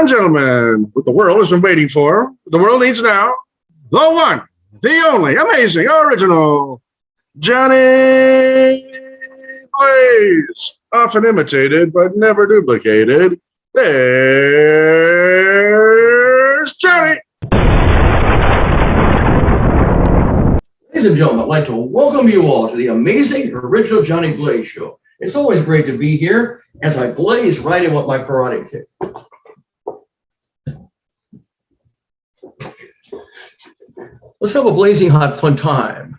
gentlemen, what the world has been waiting for, what the world needs now, the one, the only, amazing, original, Johnny Blaze. Often imitated, but never duplicated. There's Johnny. Ladies and gentlemen, I'd like to welcome you all to the amazing original Johnny Blaze Show. It's always great to be here as I blaze right in with my karate kick. Let's have a blazing hot fun time.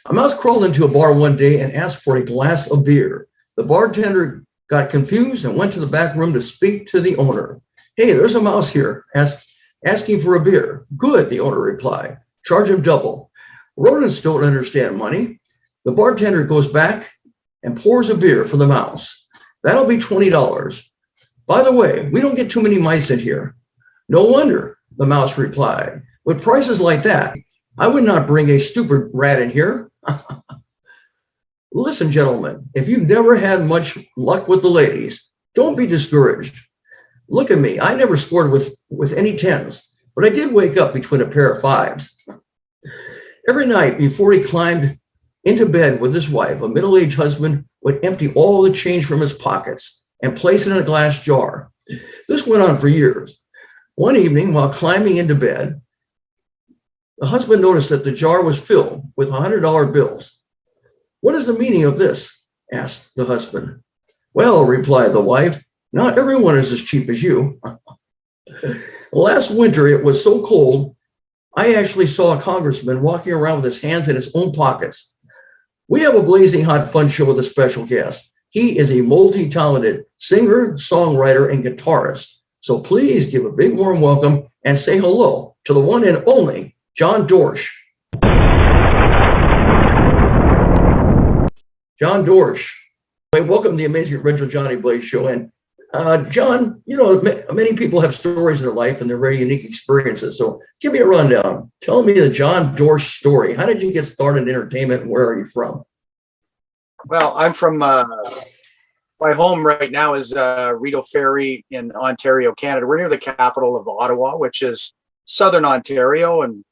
A mouse crawled into a bar one day and asked for a glass of beer. The bartender got confused and went to the back room to speak to the owner. Hey, there's a mouse here asking for a beer. Good, the owner replied. Charge him double. Rodents don't understand money. The bartender goes back and pours a beer for the mouse. That'll be $20. By the way, we don't get too many mice in here. No wonder, the mouse replied. With prices like that, I would not bring a stupid rat in here. Listen, gentlemen, if you've never had much luck with the ladies, don't be discouraged. Look at me. I never scored with any tens, but I did wake up between a pair of fives. Every night before he climbed into bed with his wife, a middle-aged husband would empty all the change from his pockets and place it in a glass jar. This went on for years. One evening, while climbing into bed, the husband noticed that the jar was filled with $100 bills. What is the meaning of this? Asked the husband. Well, replied the wife, not everyone is as cheap as you. Last winter, it was so cold, I actually saw a congressman walking around with his hands in his own pockets. We have a blazing hot fun show with a special guest. He is a multi-talented singer, songwriter, and guitarist. So please give a big warm welcome and say hello to the one and only John Dorsche. John Dorsche. Welcome to the amazing original Johnny Blaze Show. And John, you know, many people have stories in their life and they're very unique experiences. So give me a rundown. Tell me the John Dorsche story. How did you get started in entertainment and where are you from? Well, I'm from, my home right now is Rideau Ferry in Ontario, Canada. We're near the capital of Ottawa, which is southern Ontario and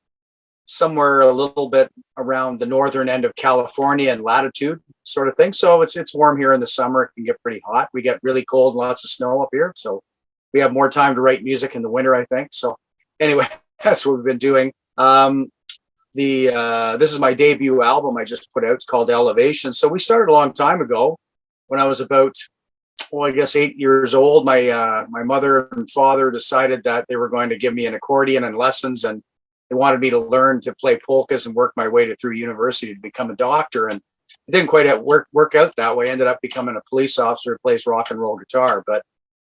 somewhere a little bit around the northern end of California and latitude sort of thing. So it's warm here in the summer. It can get pretty hot. We get really cold and lots of snow up here. So we have more time to write music in the winter, I think. So anyway, that's what we've been doing. This is my debut album I just put out. It's called Elevation. So we started a long time ago when I was about, well, I guess 8 years old. My mother and father decided that they were going to give me an accordion and lessons, and they wanted me to learn to play polkas and work my way through university to become a doctor. And it didn't quite work out that way. I ended up becoming a police officer who plays rock and roll guitar. But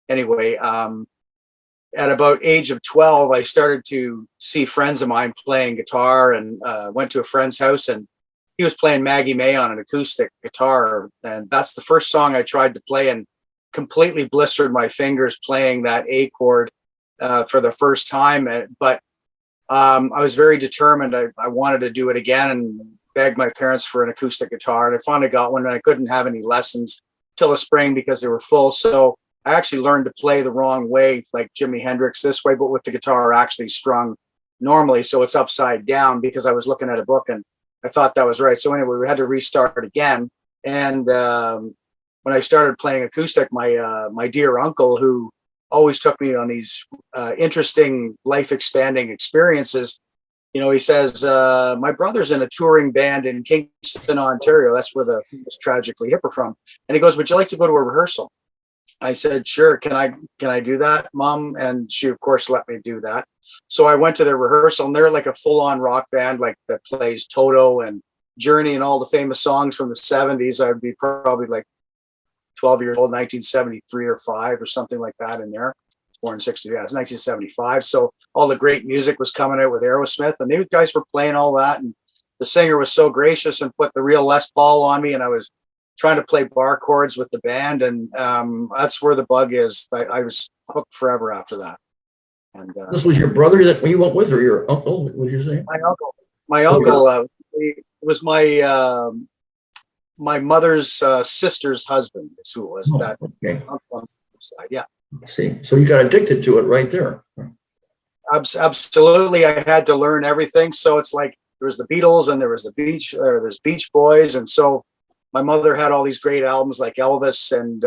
anyway, at about age of 12, I started to see friends of mine playing guitar and went to a friend's house and he was playing Maggie May on an acoustic guitar. And that's the first song I tried to play and completely blistered my fingers playing that A chord for the first time. But I was very determined. I wanted to do it again and begged my parents for an acoustic guitar. And I finally got one and I couldn't have any lessons till the spring because they were full. So I actually learned to play the wrong way, like Jimi Hendrix this way, but with the guitar actually strung normally. So it's upside down because I was looking at a book and I thought that was right. So anyway, we had to restart again. And when I started playing acoustic, my dear uncle, who always took me on these interesting life expanding experiences, you know, he says, my brother's in a touring band in Kingston, Ontario. That's where the famous Tragically Hip are from. And he goes, would you like to go to a rehearsal? I said, sure. Can I do that, Mom? And she, of course, let me do that. So I went to their rehearsal and they're like a full on rock band, like that plays Toto and Journey and all the famous songs from the 70s. I'd be probably like 12 years old, 1973 or 5 or something like that in there. Born in 60, yeah, it's 1975. So all the great music was coming out with Aerosmith and these guys were playing all that. And the singer was so gracious and put the real Les Paul on me. And I was trying to play bar chords with the band. And that's where the bug is. I was hooked forever after that. And this was your brother that you went with or your uncle, what did you say? My uncle it was my mother's sister's husband is who it was. That okay. uncle on the side, yeah. See, so you got addicted to it right there. Absolutely, I had to learn everything. So it's like there was the Beatles and there was there's Beach Boys, and so my mother had all these great albums like Elvis, and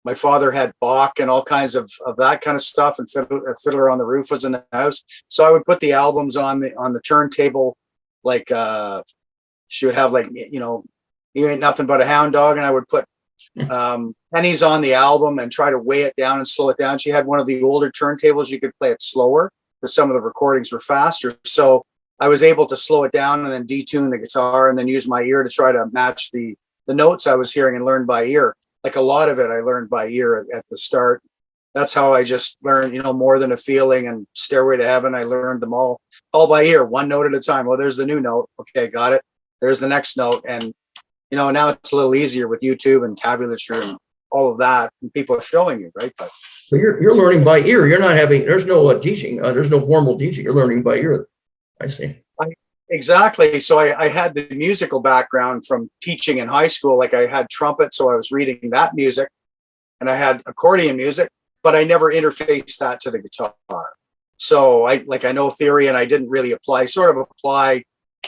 my father had Bach and all kinds of that kind of stuff. And Fiddler on the Roof was in the house, so I would put the albums on the turntable, like she would have, like, You Ain't Nothing But a Hound Dog, and I would put pennies on the album and try to weigh it down and slow it down. She had one of the older turntables. You could play it slower because some of the recordings were faster. So I was able to slow it down and then detune the guitar and then use my ear to try to match the notes I was hearing and learn by ear. Like a lot of it, I learned by ear at the start. That's how I just learned, More Than a Feeling and Stairway to Heaven. I learned them all by ear, one note at a time. Well, there's the new note. Okay, got it. There's the next note. And now it's a little easier with YouTube and tablature and all of that, and people are showing you, right? But so you're learning by ear. You're not having. There's no teaching. There's no formal teaching. You're learning by ear. I see. Exactly. So I had the musical background from teaching in high school. Like I had trumpet, so I was reading that music, and I had accordion music, but I never interfaced that to the guitar. So I know theory, and I didn't really apply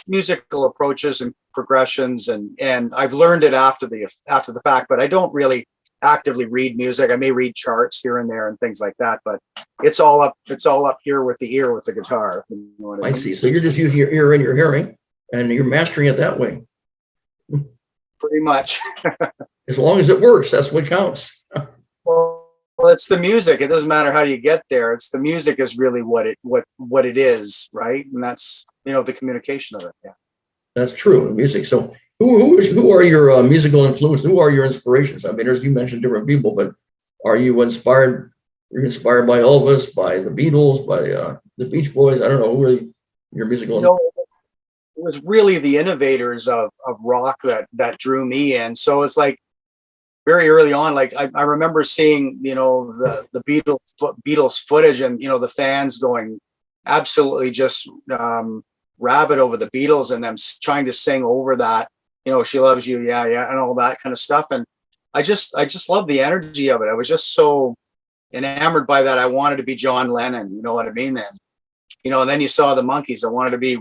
musical approaches and progressions, and I've learned it after the fact, but I don't really actively read music. I may read charts here and there and things like that, but it's all up here with the ear with the guitar. You know what I mean? See. So you're just using your ear and your hearing, and you're mastering it that way. Pretty much. As long as it works, that's what counts. Well, it's the music. It doesn't matter how you get there. It's the music is really what it is, right? And that's the communication of it. Yeah. That's true. Music. So who are your musical influences? Who are your inspirations? I mean, as you mentioned different people, but are you inspired? You're inspired by Elvis, by the Beatles, by the Beach Boys? I don't know. Who are your musical influences? It was really the innovators of rock that drew me in. So it's like very early on, like I remember seeing, the Beatles footage, and, the fans going absolutely just rabid over the Beatles and them trying to sing over that, She Loves You, yeah, yeah, and all that kind of stuff. And I just love the energy of it. I was just so enamored by that. I wanted to be John Lennon, you know what I mean? And, and then you saw the Monkees. I wanted to be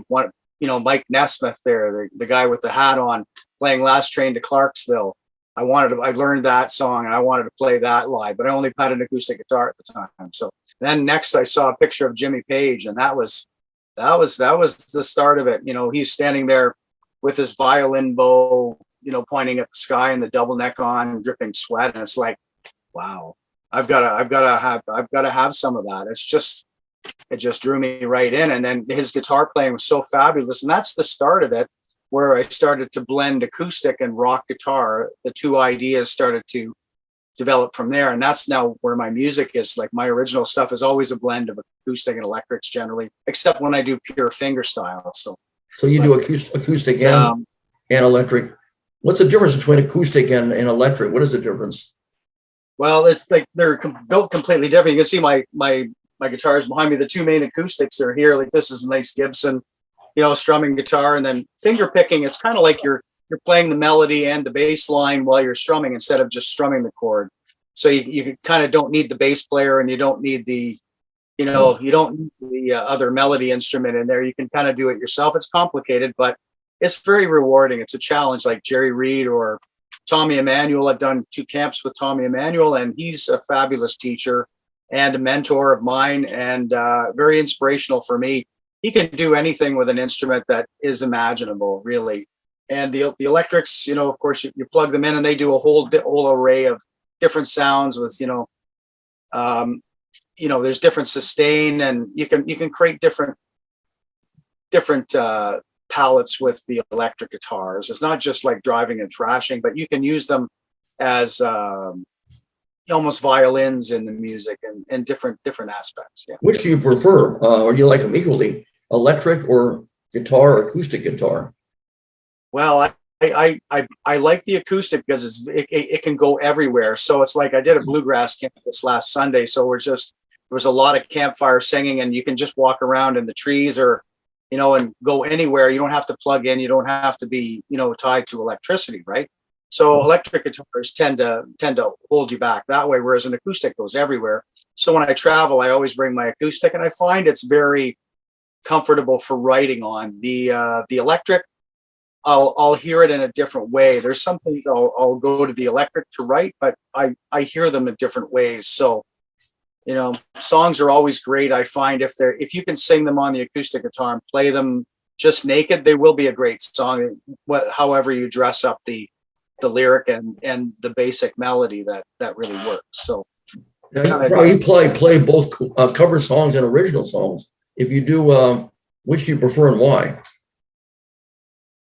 Mike Nesmith there, the guy with the hat on playing Last Train to Clarksville. I learned that song and I wanted to play that live, but I only had an acoustic guitar at the time. So then next I saw a picture of Jimmy Page, and that was the start of it. He's standing there with his violin bow, pointing at the sky and the double neck on, dripping sweat. And it's like, wow, I've got to have some of that. It just drew me right in. And then his guitar playing was so fabulous. And that's the start of it, where I started to blend acoustic and rock guitar. The two ideas started to develop from there. And that's now where my music is. Like my original stuff is always a blend of acoustic and electrics generally, except when I do pure finger style. So you do acoustic and electric. What's the difference between acoustic and electric? What is the difference? Well, it's like they're built completely different. You can see my guitars behind me. The two main acoustics are here. Like this is a nice Gibson, strumming guitar, and then finger picking. It's kind of like you're playing the melody and the bass line while you're strumming instead of just strumming the chord. So you kind of don't need the bass player, and you don't need the, you don't need the other melody instrument in there. You can kind of do it yourself. It's complicated, but it's very rewarding. It's a challenge, like Jerry Reed or Tommy Emmanuel. I've done 2 camps with Tommy Emmanuel, and he's a fabulous teacher and a mentor of mine, and very inspirational for me. He can do anything with an instrument that is imaginable, really. And the electrics, of course, you plug them in, and they do a whole array of different sounds with, there's different sustain, and you can create different palettes with the electric guitars. It's not just like driving and thrashing, but you can use them as almost violins in the music and different aspects. Yeah. Which do you prefer, or do you like them equally, electric or guitar or acoustic guitar? Well, I like the acoustic because it can go everywhere. So it's like I did a bluegrass camp this last Sunday. So there was a lot of campfire singing, and you can just walk around in the trees or, and go anywhere. You don't have to plug in. You don't have to be, tied to electricity, right? So electric guitars tend to hold you back that way, whereas an acoustic goes everywhere. So when I travel, I always bring my acoustic, and I find it's very comfortable for writing on. The electric, I'll hear it in a different way. There's some things I'll go to the electric to write, but I hear them in different ways. So, you know, songs are always great. I find if you can sing them on the acoustic guitar and play them just naked, they will be a great song. However you dress up the lyric and the basic melody, that really works. So now you play both cover songs and original songs. If you do, which do you prefer and why?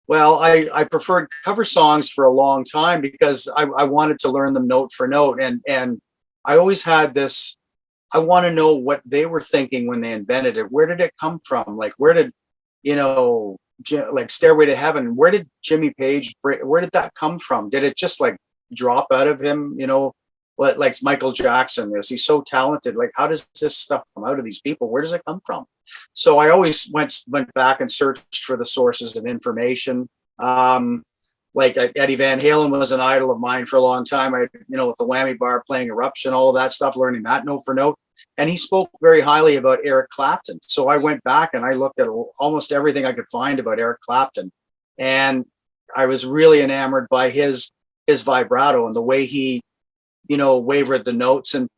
Well, I preferred cover songs for a long time because I wanted to learn them note for note. And I always had this, I want to know what they were thinking when they invented it. Where did it come from? Like, where did, you know, like Stairway to Heaven, where did Jimmy Page, where did that come from? Did it just like drop out of him? You know, like Michael Jackson, is he so talented? Like, how does this stuff come out of these people? Where does it come from? So I always went back and searched for the sources of information. Like Eddie Van Halen was an idol of mine for a long time. I, you know, with the whammy bar playing Eruption, all of that stuff, learning that note for note. And he spoke very highly about Eric Clapton. So I went back and I looked at almost everything I could find about Eric Clapton. And I was really enamored by his vibrato and the way he, you know, wavered the notes and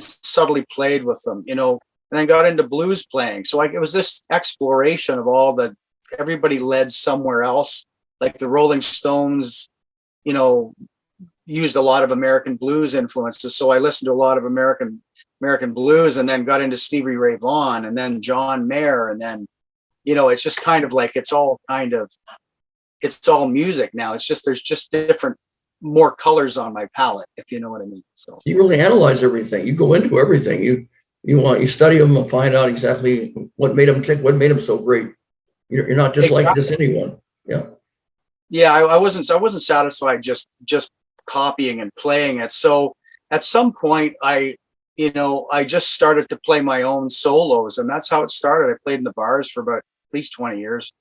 subtly played with them, you know, and then got into blues playing. So it was this exploration of everybody led somewhere else. Like the Rolling Stones, you know, used a lot of American blues influences. So I listened to a lot of American blues, and then got into Stevie Ray Vaughan and then John Mayer. And then, you know, it's just kind of like, it's all music now. It's just, there's just more colors on my palette, if you know what I mean. So you really analyze everything. You go into everything. You study them and find out exactly what made them tick, what made them so great. You're not just like just anyone. Yeah. Yeah. I wasn't satisfied just copying and playing it. So at some point I just started to play my own solos, and that's how it started. I played in the bars for about at least 20 years,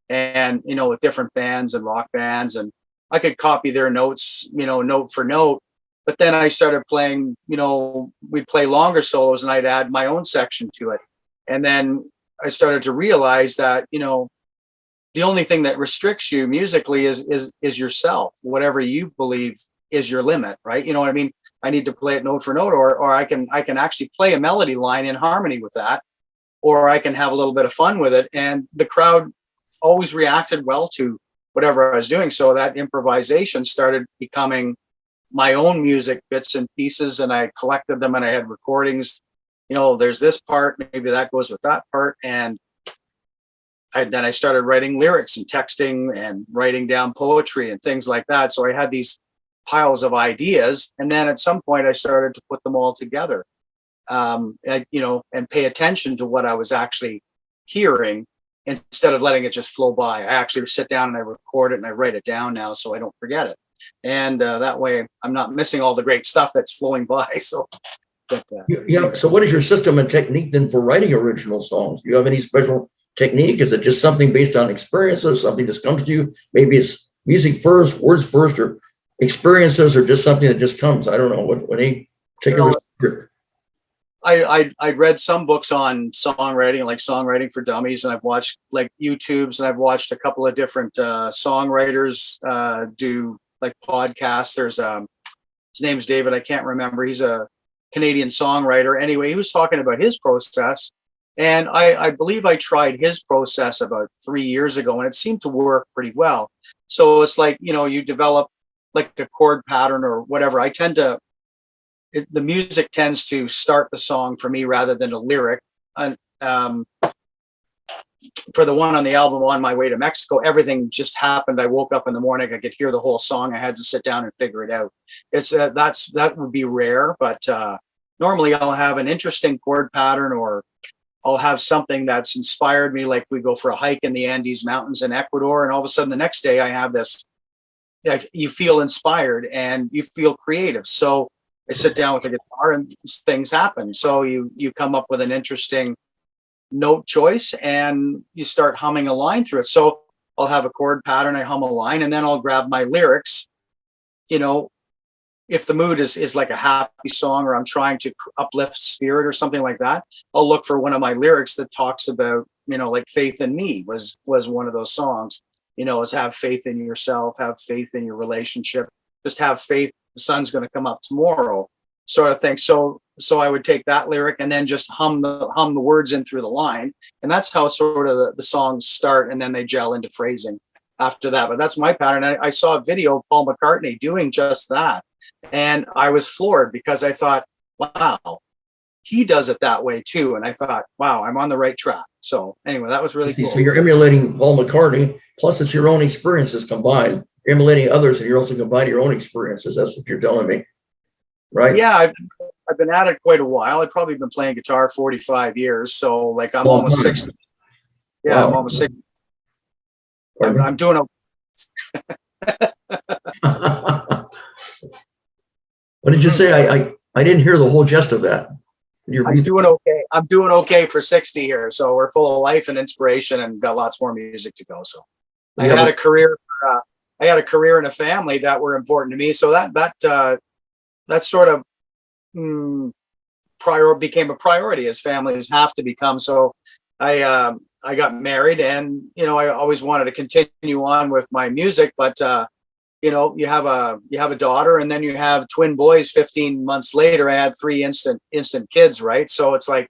and, you know, with different bands and rock bands, and I could copy their notes, you know, note for note. But then I started playing, you know, we'd play longer solos and I'd add my own section to it. And then I started to realize that, you know, the only thing that restricts you musically is yourself. Whatever you believe is your limit, right? You know what I mean? I need to play it note for note, or I can actually play a melody line in harmony with that, or I can have a little bit of fun with it. And the crowd always reacted well to whatever I was doing. So that improvisation started becoming my own music bits and pieces, and I collected them, and I had recordings. You know, there's this part, maybe that goes with that part. And then I started writing lyrics and texting and writing down poetry and things like that. So I had these piles of ideas. And then at some point I started to put them all together, and pay attention to what I was actually hearing instead of letting it just flow by. I actually sit down and I record it and I write it down now so I don't forget it. And that way I'm not missing all the great stuff that's flowing by. So, yeah. So what is your system and technique then for writing original songs? Do you have any special technique? Is it just something based on experiences, something that comes to you? Maybe it's music first, words first, or experiences, or just something that just comes? I don't know. What any particular? I read some books on songwriting, like Songwriting for Dummies, and I've watched like YouTubes, and I've watched a couple of different songwriters do like podcasts. There's his name's David. I can't remember. He's a Canadian songwriter. Anyway, he was talking about his process. And I believe I tried his process about 3 years ago, and it seemed to work pretty well. So it's like, you know, you develop like a chord pattern or whatever. The music tends to start the song for me rather than a lyric. And for the one on the album, On My Way to Mexico, everything just happened. I woke up in the morning, I could hear the whole song. I had to sit down and figure it out. That would be rare, but normally I'll have an interesting chord pattern, or I'll have something that's inspired me. Like we go for a hike in the Andes Mountains in Ecuador, and all of a sudden the next day I have this, like, you feel inspired and you feel creative. So I sit down with the guitar and things happen. So you come up with an interesting note choice and you start humming a line through it. So I'll have a chord pattern, I hum a line, and then I'll grab my lyrics you know, if the mood is like a happy song, or I'm trying to uplift spirit or something like that, I'll look for one of my lyrics that talks about, you know, like Faith in Me was one of those songs, you know, is have faith in yourself, have faith in your relationship, just have faith the sun's going to come up tomorrow, sort of thing. So I would take that lyric and then just hum the words in through the line. And that's how sort of the songs start, and then they gel into phrasing after that. But that's my pattern. I saw a video of Paul McCartney doing just that. And I was floored, because I thought, wow, he does it that way too. And I thought, wow, I'm on the right track. So anyway, that was really cool. So you're emulating Paul McCartney, plus it's your own experiences combined. You're emulating others, and you're also combining your own experiences. That's what you're telling me, right? Yeah, I've been at it quite a while. I've probably been playing guitar 45 years. So like I'm almost 60. Yeah, wow. I'm almost 60. I'm doing What did you say? I didn't hear the whole gist of that. I'm doing okay. I'm doing okay for 60 here. So we're full of life and inspiration, and got lots more music to go. So I had a career. I had a career and a family that were important to me. So that sort of became a priority, as families have to become. So I got married, and you know, I always wanted to continue on with my music, but you know, you have a daughter, and then you have twin boys. 15 months later, I had 3 instant kids, right? So it's like,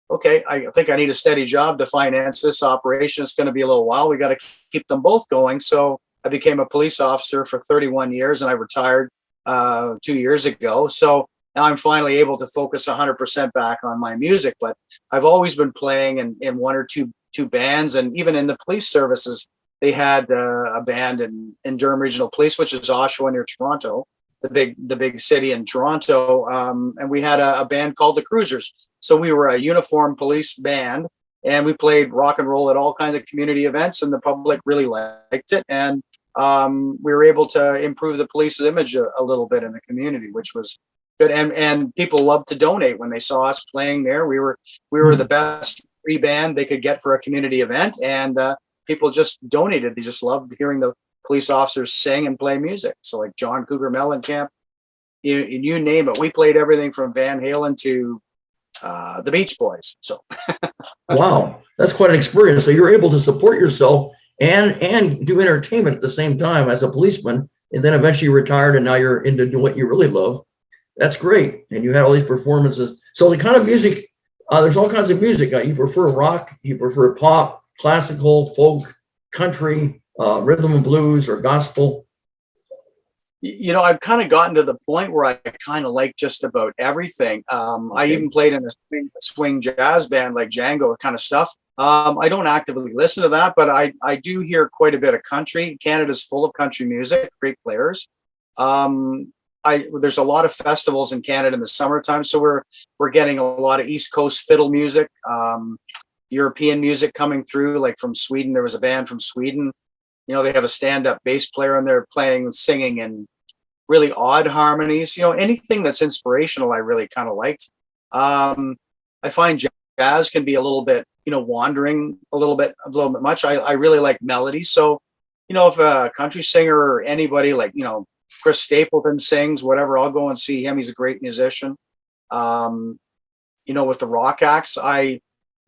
okay, I think I need a steady job to finance this operation. It's going to be a little while. We got to keep them both going. So I became a police officer for 31 years, and I retired 2 years ago. So now I'm finally able to focus 100% back on my music. But I've always been playing in one or two bands, and even in the police services, they had a band in Durham Regional Police, which is Oshawa near Toronto, the big city in Toronto. And we had a band called the Cruisers. So we were a uniformed police band, and we played rock and roll at all kinds of community events, and the public really liked it. And we were able to improve the police's image a little bit in the community, which was good. And people loved to donate when they saw us playing there. We were the best free band they could get for a community event, and people just donated. They just loved hearing the police officers sing and play music. So like John Cougar Mellencamp, you name it. We played everything from Van Halen to the Beach Boys. So wow, that's quite an experience. So you're able to support yourself and do entertainment at the same time as a policeman, and then eventually you retired, and now you're into doing what you really love. That's great. And you had all these performances. So the kind of music, there's all kinds of music. You prefer rock, you prefer pop, classical, folk, country, rhythm and blues, or gospel? You know, I've kind of gotten to the point where I kind of like just about everything. I even played in a swing jazz band like Django kind of stuff. I don't actively listen to that, but I do hear quite a bit of country. Canada's full of country music, great players. There's a lot of festivals in Canada in the summertime, so we're getting a lot of East Coast fiddle music. European music coming through, like from Sweden. There was a band from Sweden. You know, they have a stand-up bass player, and they're playing, singing, and really odd harmonies. You know, anything that's inspirational, I really kind of liked. I find jazz can be a little bit, you know, wandering a little bit much. I really like melody. So, you know, if a country singer or anybody like, you know, Chris Stapleton sings, whatever, I'll go and see him. He's a great musician. You know, with the rock acts,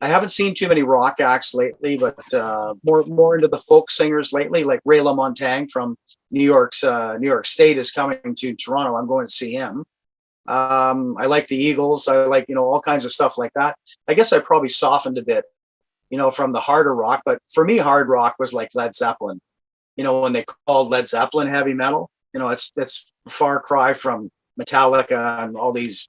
I haven't seen too many rock acts lately, but more into the folk singers lately, like Ray LaMontagne from New York State is coming to Toronto. I'm going to see him. I like the Eagles. I like, you know, all kinds of stuff like that. I guess I probably softened a bit, you know, from the harder rock. But for me, hard rock was like Led Zeppelin. You know, when they called Led Zeppelin heavy metal, you know, it's a far cry from Metallica and all these,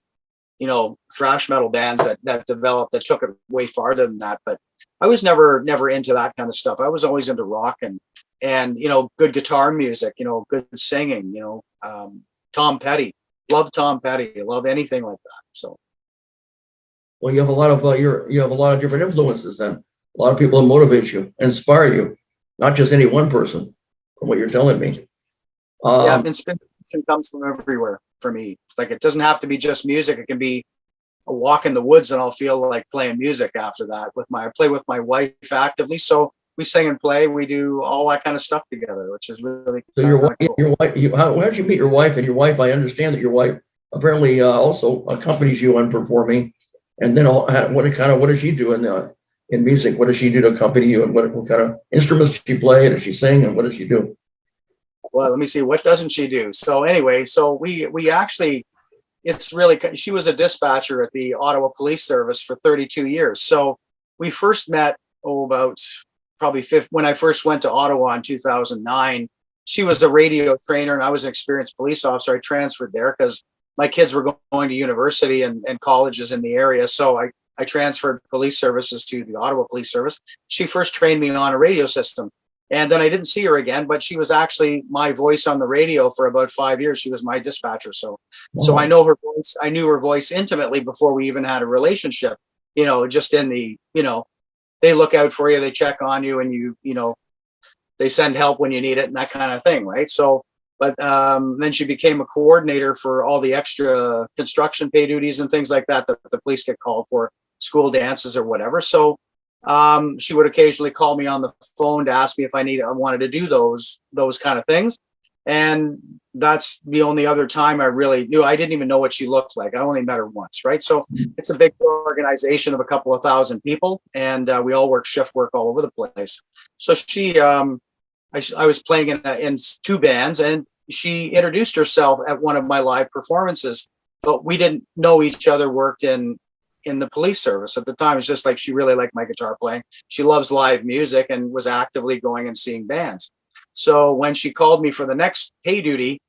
you know, thrash metal bands that developed, that took it way farther than that. But I was never into that kind of stuff. I was always into rock and you know, good guitar music, you know, good singing, you know, Tom Petty. Love Tom Petty. Love anything like that. So, well, you have a lot of you have a lot of different influences. Then a lot of people that motivate you, inspire you, not just any one person. From what you're telling me, yeah, inspiration comes from everywhere for me. It's like it doesn't have to be just music. It can be a walk in the woods, and I'll feel like playing music after that. I play with my wife actively, so we sing and play. We do all that kind of stuff together, which is really So your wife, how did you meet your wife? And your wife, I understand that your wife apparently also accompanies you on performing. And then what does she do in music? What does she do to accompany you? And what kind of instruments does she play? And does she sing? And what does she do? well, let me see, what doesn't she do? So anyway, so we actually, it's really, she was a dispatcher at the Ottawa Police Service for 32 years. So we first met, about probably when I first went to Ottawa in 2009. She was a radio trainer and I was an experienced police officer. I transferred there because my kids were going to university and colleges in the area. So I transferred police services to the Ottawa Police Service. She first trained me on a radio system. And then I didn't see her again, but she was actually my voice on the radio for about 5 years. She was my dispatcher. So I know her voice. I knew her voice intimately before we even had a relationship, just in the, they look out for you, they check on you, and they send help when you need it and that kind of thing. Right. So, but then she became a coordinator for all the extra construction pay duties and things like that the police get called for, school dances or whatever. So she would occasionally call me on the phone to ask me if I wanted to do those kind of things. And that's the only other time I really knew. I didn't even know what she looked like. I only met her once. Right. So it's a big organization of a couple of thousand people, and we all work shift work all over the place. So I was playing in two bands, and she introduced herself at one of my live performances, but we didn't know each other, worked in the police service at the time. It's just like she really liked my guitar playing. She loves live music and was actively going and seeing bands. So when she called me for the next pay duty,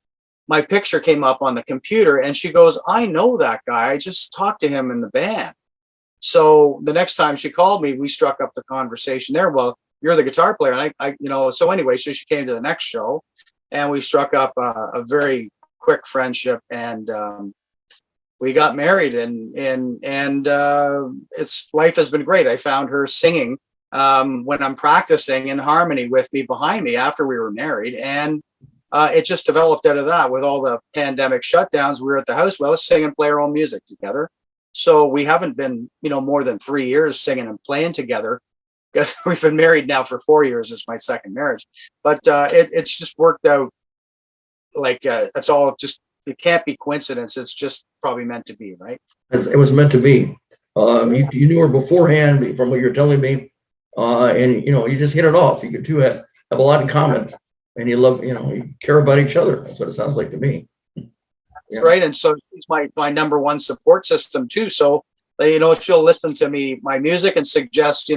my picture came up on the computer and she goes, I know that guy. I just talked to him in the band. So the next time she called me, we struck up the conversation there. Well, you're the guitar player. And so anyway, so she came to the next show and we struck up a very quick friendship, and we got married, and it's life has been great. I found her singing when I'm practicing in harmony with me behind me after we were married. And it just developed out of that. With all the pandemic shutdowns, we were at the house. Well, let's sing and play our own music together. So we haven't been, more than 3 years singing and playing together, because we've been married now for 4 years. It's my second marriage, but it's just worked out like it's all just, it can't be coincidence. It's just probably meant to be, right? It was meant to be. You knew her beforehand from what you're telling me, and you just hit it off. You two have a lot in common, and you love, you care about each other. That's what it sounds like to me. That's right. And so she's my number one support system too. So she'll listen to my music and suggest,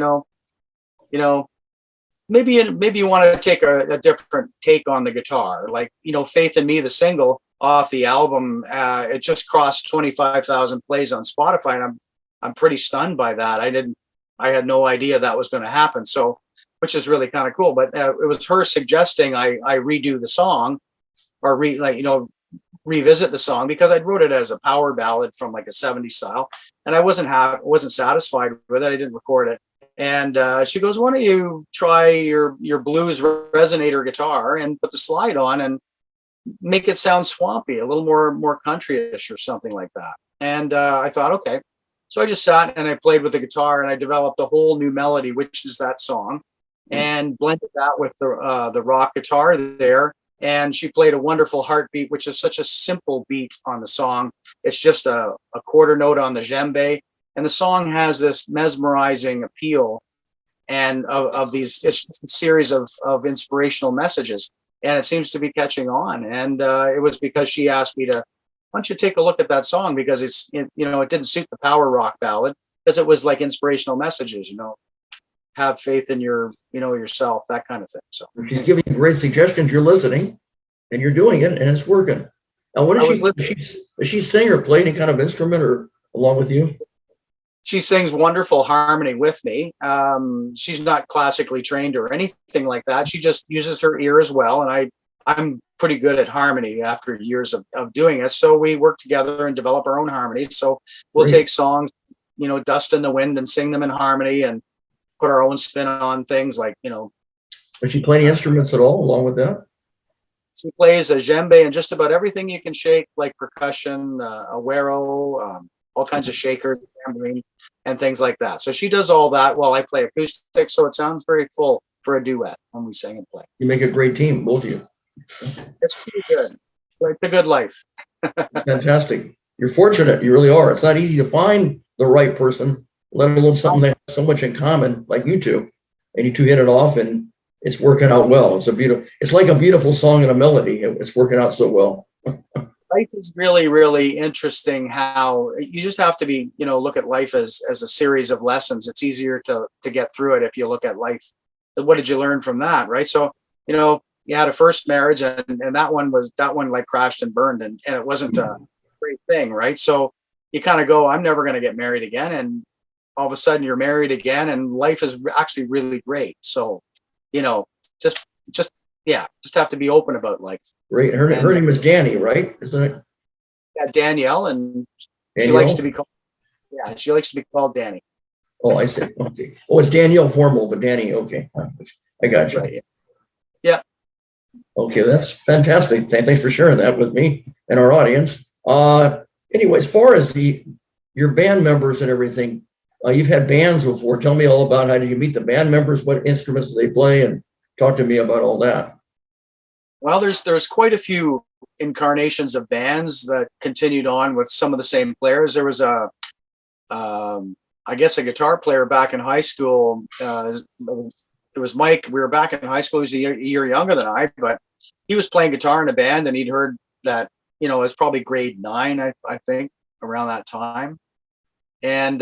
maybe you want to take a different take on the guitar, like Faith in Me, the single off the album. It just crossed 25,000 plays on Spotify, and I'm pretty stunned by that. I had no idea that was going to happen. So, which is really kind of cool. But it was her suggesting I redo the song, or revisit the song, because I wrote it as a power ballad from like a 70s style, and I wasn't satisfied with it. I didn't record it. And she goes, why don't you try your blues resonator guitar and put the slide on and make it sound swampy, a little more country-ish or something like that. And I thought, okay. So I just sat and I played with the guitar, and I developed a whole new melody, which is that song, and blended that with the rock guitar there. And she played a wonderful heartbeat, which is such a simple beat on the song. It's just a quarter note on the djembe. And the song has this mesmerizing appeal, and of these, it's just a series of inspirational messages, and it seems to be catching on. And it was because she asked me to, why don't you take a look at that song, because it didn't suit the power rock ballad, because it was like inspirational messages, have faith in yourself, that kind of thing. So she's giving you great suggestions. You're listening, and you're doing it, and it's working. Now, what is she? Does she sing or play any kind of instrument or along with you? She sings wonderful harmony with me. She's not classically trained or anything like that. She just uses her ear as well. And I'm pretty good at harmony after years of doing it. So we work together and develop our own harmonies. So we'll take songs, Dust in the Wind, and sing them in harmony and put our own spin on things like, Does she play any instruments at all along with that? She plays a djembe and just about everything you can shake, like percussion, a güero, all kinds of shakers, tambourine, and things like that. So she does all that while I play acoustic. So it sounds very full for a duet when we sing and play. You make a great team, both of you. It's pretty good. It's a good life. Fantastic. You're fortunate. You really are. It's not easy to find the right person, let alone something that has so much in common like you two. And you two hit it off, and it's working out well. It's like a beautiful song and a melody. It's working out so well. Life is really, really interesting how you just have to be, look at life as a series of lessons. It's easier to get through it if you look at life. What did you learn from that? Right. So, you had a first marriage and that one like crashed and burned and it wasn't a great thing. Right. So you kind of go, I'm never going to get married again. And all of a sudden you're married again and life is actually really great. So, just have to be open about life. Great. Her name is Danny, right? Isn't it? Yeah, Danielle, and Danielle? she likes to be called Danny. Oh, I see. Okay. Oh, it's Danielle formal, but Danny. Okay. I got you. Right, yeah. Okay, that's fantastic. Thanks for sharing that with me and our audience. Anyway, as far as your band members and everything, you've had bands before. Tell me all about how did you meet the band members? What instruments do they play? And talk to me about all that. Well, there's quite a few incarnations of bands that continued on with some of the same players. There was a guitar player back in high school. It was Mike. We were back in high school. He was a year younger than I, but he was playing guitar in a band, and he'd heard that, it was probably grade 9, I think, around that time. And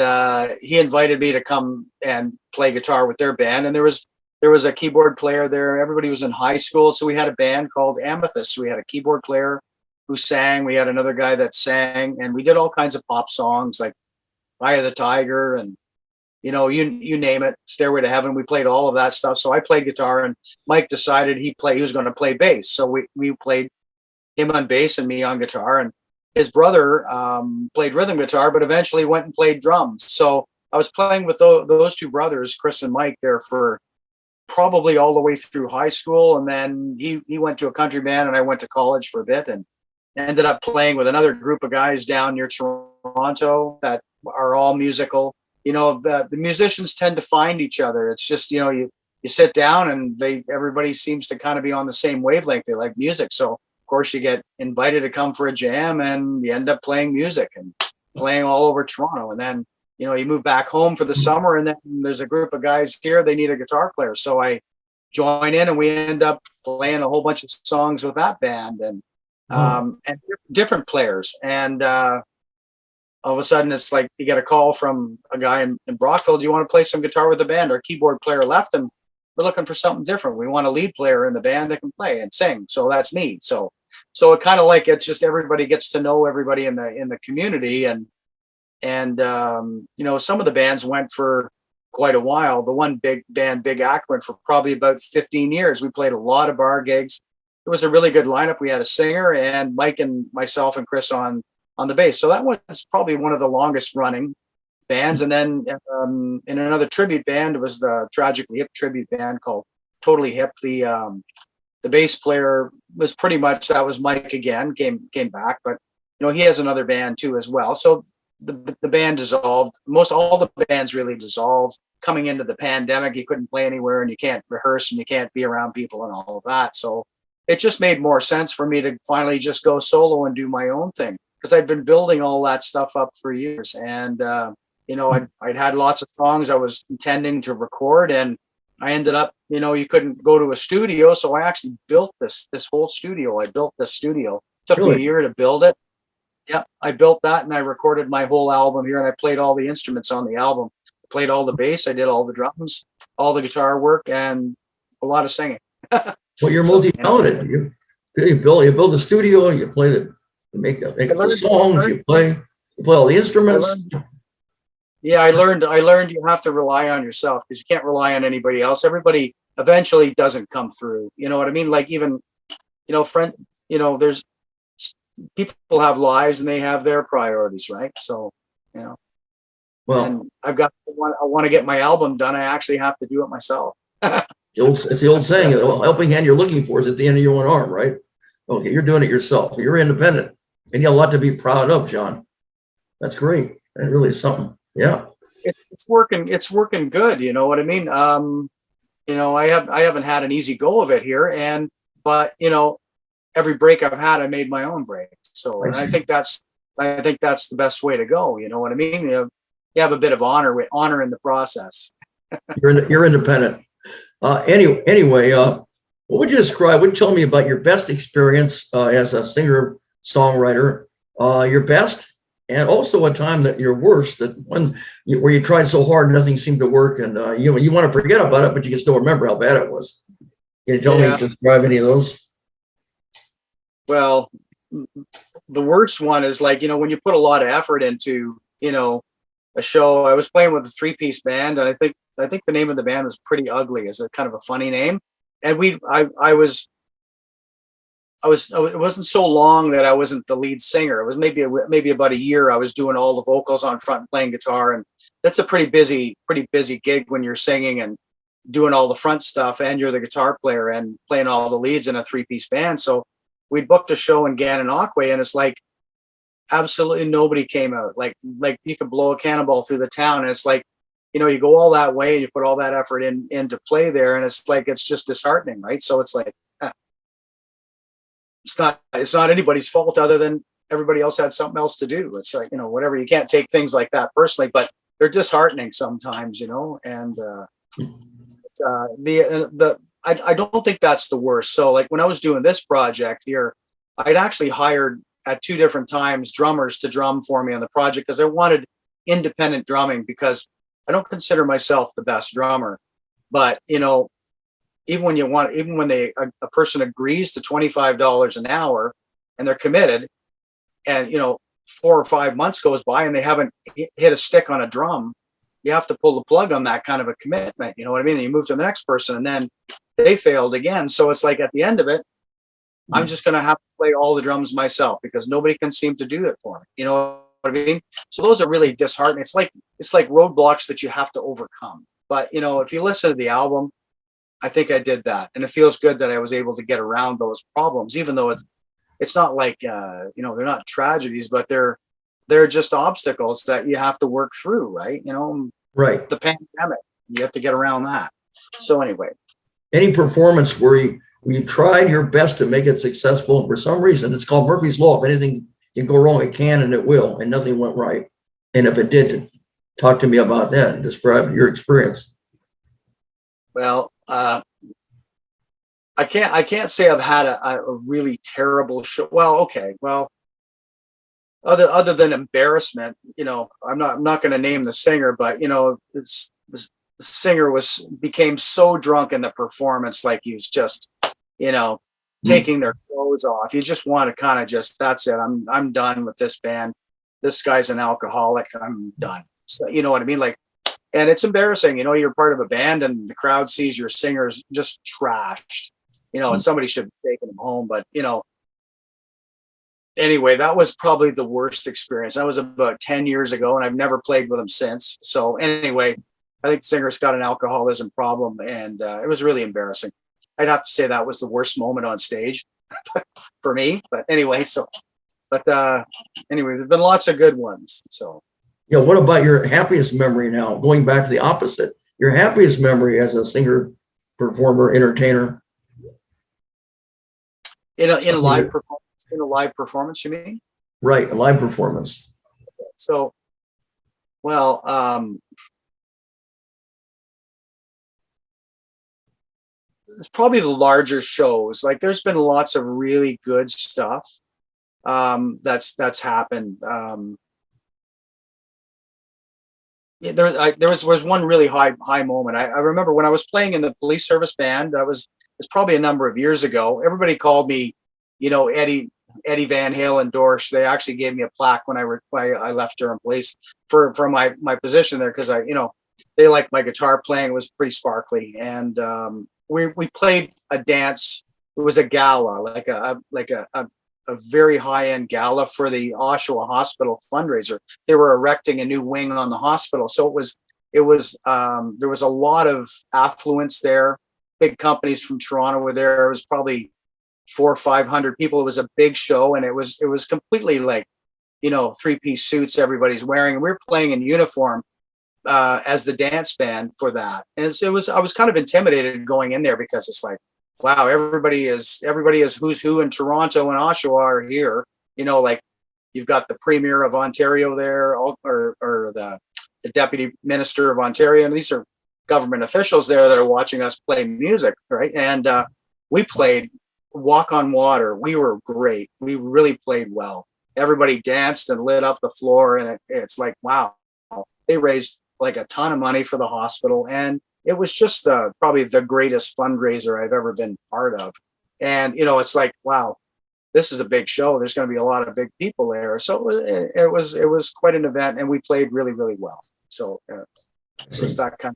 he invited me to come and play guitar with their band. And there was a keyboard player there. Everybody was in high school. So we had a band called Amethyst. We had a keyboard player who sang. We had another guy that sang, and we did all kinds of pop songs like Eye of the Tiger and, you name it, Stairway to Heaven. We played all of that stuff. So I played guitar, and Mike decided he was going to play bass. So we played him on bass and me on guitar, and his brother played rhythm guitar, but eventually went and played drums. So I was playing with those two brothers, Chris and Mike, there for probably all the way through high school. And then he went to a country band and I went to college for a bit and ended up playing with another group of guys down near Toronto that are all musical. The musicians tend to find each other. It's just, you sit down and everybody seems to kind of be on the same wavelength. They like music. So of course you get invited to come for a jam and you end up playing music and playing all over Toronto. And then, you move back home for the summer, and then there's a group of guys here, they need a guitar player. So I join in and we end up playing a whole bunch of songs with that band and different players. And all of a sudden it's like you get a call from a guy in Brockville. Do you want to play some guitar with the band? Our keyboard player left and we're looking for something different. We want a lead player in the band that can play and sing. So that's me. So it kind of like, it's just everybody gets to know everybody in the community. And some of the bands went for quite a while. The one big band, Big Act, went for probably about 15 years. We played a lot of bar gigs. It was a really good lineup. We had a singer and Mike and myself and Chris on the bass. So that was probably one of the longest running bands. And then in another tribute band, it was the Tragically Hip tribute band called Totally Hip. The bass player was pretty much, that was Mike again, came back, but he has another band too as well. So the band dissolved. All the bands really dissolved coming into the pandemic. You couldn't play anywhere and you can't rehearse and you can't be around people and all of that. So it just made more sense for me to finally just go solo and do my own thing, because I'd been building all that stuff up for years. And, I'd had lots of songs I was intending to record, and I ended up, you couldn't go to a studio. So I actually built this whole studio. I built this studio. Took me a year to build it. Yeah, I built that and I recorded my whole album here, and I played all the instruments on the album. I played all the bass, I did all the drums, all the guitar work, and a lot of singing. Well, you're multi-talented. You build a studio, you play you make up the songs, you play all the instruments. I learned you have to rely on yourself, because you can't rely on anybody else. Everybody eventually doesn't come through. You know what I mean? Like even, there's people have lives and they have their priorities, right? So, well, and I want to get my album done. I actually have to do it myself. It's the old saying, the helping hand you're looking for is at the end of your own arm, right? Okay, you're doing it yourself. You're independent, and you have a lot to be proud of, John. That's great. That really is something. Yeah. It's working. It's working good. You know what I mean? I haven't had an easy go of it here, but every break I've had, I made my own break. So, and I think that's the best way to go. You know what I mean? You have a bit of honor in the process. You're independent. Anyway, what would you describe? Would you tell me about your best experience as a singer songwriter? Your best, and also a time that your worst, where you tried so hard nothing seemed to work, and you want to forget about it, but you can still remember how bad it was. Can you tell me, describe any of those? Well, the worst one is like, when you put a lot of effort into, a show. I was playing with a 3-piece band, and I think the name of the band was Pretty Ugly, is a kind of a funny name. And it wasn't so long that I wasn't the lead singer. It was maybe about a year. I was doing all the vocals on front and playing guitar, and that's a pretty busy gig when you're singing and doing all the front stuff, and you're the guitar player and playing all the leads in a 3-piece band. So we booked a show in Gananoque, and it's like absolutely nobody came out. Like you could blow a cannonball through the town, and it's like, you go all that way and you put all that effort into play there, and it's just disheartening, right? So it's like, it's not anybody's fault other than everybody else had something else to do. It's like, whatever. You can't take things like that personally, but they're disheartening sometimes, and I don't think that's the worst. So like when I was doing this project here, I'd actually hired at 2 different times drummers to drum for me on the project, because I wanted independent drumming, because I don't consider myself the best drummer. But even when a person agrees to $25 an hour and they're committed, and 4 or 5 months goes by and they haven't hit a stick on a drum, you have to pull the plug on that kind of a commitment. You know what I mean? And you move to the next person, and then they failed again. So it's like, at the end of it, I'm just going to have to play all the drums myself, because nobody can seem to do it for me. You know what I mean? So those are really disheartening. It's like roadblocks that you have to overcome. But if you listen to the album, I think I did that, and it feels good that I was able to get around those problems, even though it's not like they're not tragedies, but they're just obstacles that you have to work through, right? Right. The pandemic, you have to get around that. So anyway, any performance where you tried your best to make it successful, and for some reason, it's called Murphy's Law. If anything can go wrong, it can, and it will, and nothing went right. And if it did, talk to me about that and describe your experience. Well, I can't say I've had a really terrible show. Well, okay. Well, other than embarrassment, I'm not going to name the singer, but the singer became so drunk in the performance, like he was just, taking their clothes off. You just want to kind of that's it. I'm done with this band. This guy's an alcoholic. I'm done. So, you know what I mean? Like, and it's embarrassing, you're part of a band and the crowd sees your singers just trashed, and somebody should be taking them home. But, anyway, that was probably the worst experience. That was about 10 years ago, and I've never played with them since. So anyway, I think the singer's got an alcoholism problem, and it was really embarrassing. I'd have to say that was the worst moment on stage for me. But anyway, anyway, there've been lots of good ones. So. What about your happiest memory now? Going back to the opposite, your happiest memory as a singer, performer, entertainer? In a live performance, you mean? Right, a live performance. So, well, it's probably the larger shows. Like, there's been lots of really good stuff that's happened. There was one really high moment. I remember when I was playing in the police service band. It's probably a number of years ago. Everybody called me, Eddie Van Halen Dorsche. They actually gave me a plaque when I left Durham Police for my position there, because they liked my guitar playing. It was pretty sparkly, and we played a dance. It was a gala, like a very high-end gala for the Oshawa Hospital fundraiser. They were erecting a new wing on the hospital, so there was a lot of affluence there. Big companies from Toronto were there. It was probably 400 or 500 people. It was a big show, and it was completely like, 3-piece suits everybody's wearing, and we were playing in uniform. as the dance band for that. And it was, I was kind of intimidated going in there because it's like, wow, everybody is who's who in Toronto and Oshawa are here. You know, like you've got the Premier of Ontario there, or the Deputy Minister of Ontario, and these are government officials there that are watching us play music, right? And we played Walk on Water. We were great. We really played well. Everybody danced and lit up the floor, and it's like, wow, they raised like a ton of money for the hospital, and it was just probably the greatest fundraiser I've ever been part of. And you know, it's like, wow, this is a big show. There's going to be a lot of big people there. So it was quite an event, and we played really, really well. So it was that kind.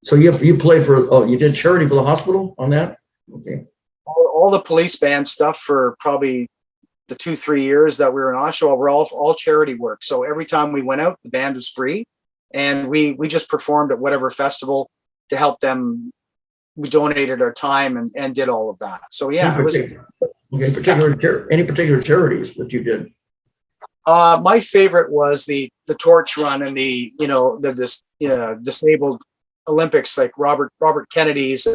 So you played for, oh, you did charity for the hospital on that? Okay. All the police band stuff for probably the 2-3 years that we were in Oshawa were all charity work. So every time we went out, the band was free, and we just performed at whatever festival to help them. We donated our time and did all of that. So yeah, it was. Okay, any particular charities that you did? My favorite was the torch run and the disabled Olympics, like Robert Kennedy's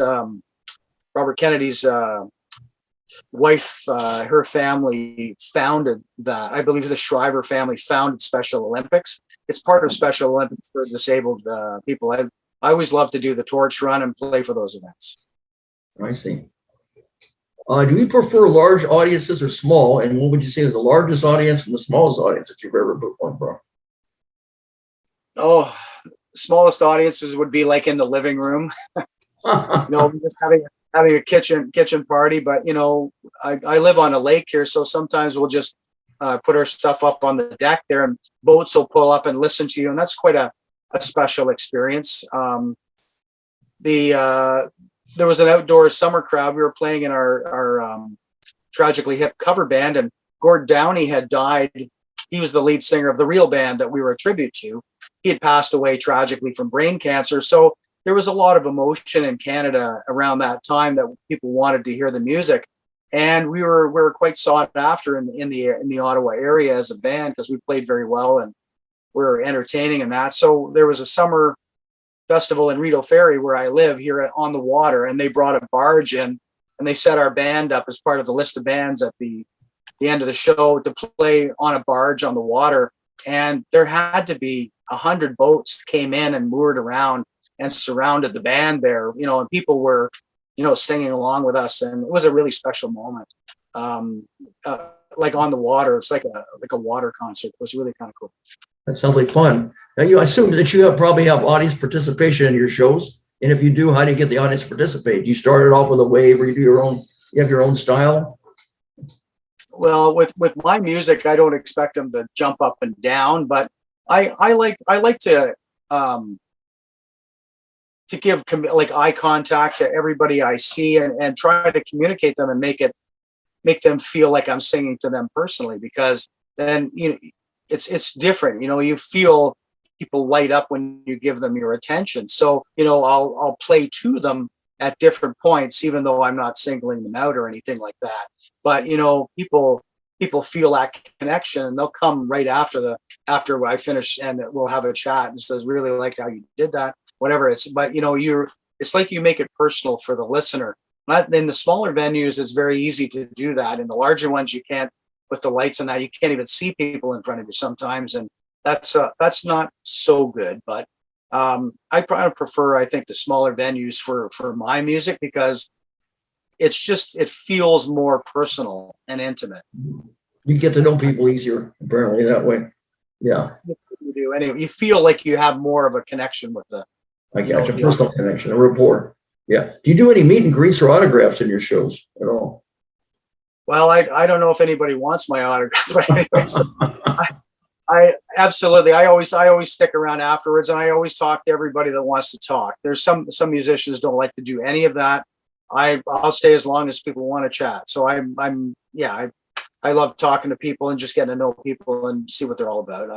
wife, her family founded that. I believe the Shriver family founded Special Olympics. It's part of Special Olympics for disabled people. I always love to do the torch run and play for those events. I see. Do you prefer large audiences or small? And what would you say is the largest audience and the smallest audience that you've ever performed for? Oh, smallest audiences would be like in the living room. Just having a kitchen party. But you know, I live on a lake here, so sometimes we'll just put our stuff up on the deck there, and boats will pull up and listen to you, and that's quite a special experience. There was an outdoor summer crowd. We were playing in our Tragically Hip cover band, and Gord Downey had died. He was the lead singer of the real band that we were a tribute to. He had passed away tragically from brain cancer. So there was a lot of emotion in Canada around that time that people wanted to hear the music. And we were quite sought after in the Ottawa area as a band, because we played very well and we were entertaining in that. So there was a summer festival in Rideau Ferry, where I live here on the water, and they brought a barge in, and they set our band up as part of the list of bands at the end of the show to play on a barge on the water. And there had to be 100 boats came in and moored around and surrounded the band there, you know, and people were, you know, singing along with us, and it was a really special moment. Like on the water, it's like a water concert. It was really kind of cool. That sounds like fun. Now, I assume that you probably have audience participation in your shows, and if you do, how do you get the audience to participate? Do you start it off with a wave, or you have your own style? Well, with my music, I don't expect them to jump up and down, but I like to give like eye contact to everybody I see, and try to communicate them and make them feel like I'm singing to them personally, because then, you know, it's different. You know, you feel people light up when you give them your attention. So, you know, I'll play to them at different points, even though I'm not singling them out or anything like that. But, you know, people feel that connection, and they'll come right after I finish, and we'll have a chat and says, really like how you did that, whatever but you know, it's like you make it personal for the listener. In the smaller venues, it's very easy to do that. In the larger ones, you can't, with the lights and that, you can't even see people in front of you sometimes. And that's not so good, but I probably prefer, I think, the smaller venues for my music, because it feels more personal and intimate. You get to know people easier, apparently, that way. Yeah. You do. Anyway, you feel like you have more of a connection with I got a personal connection, a rapport. Yeah. Do you do any meet and greets or autographs in your shows at all? Well, I don't know if anybody wants my autograph, but anyways, I absolutely. I always stick around afterwards, and I always talk to everybody that wants to talk. There's some musicians don't like to do any of that. I'll stay as long as people want to chat. So I love talking to people and just getting to know people and see what they're all about.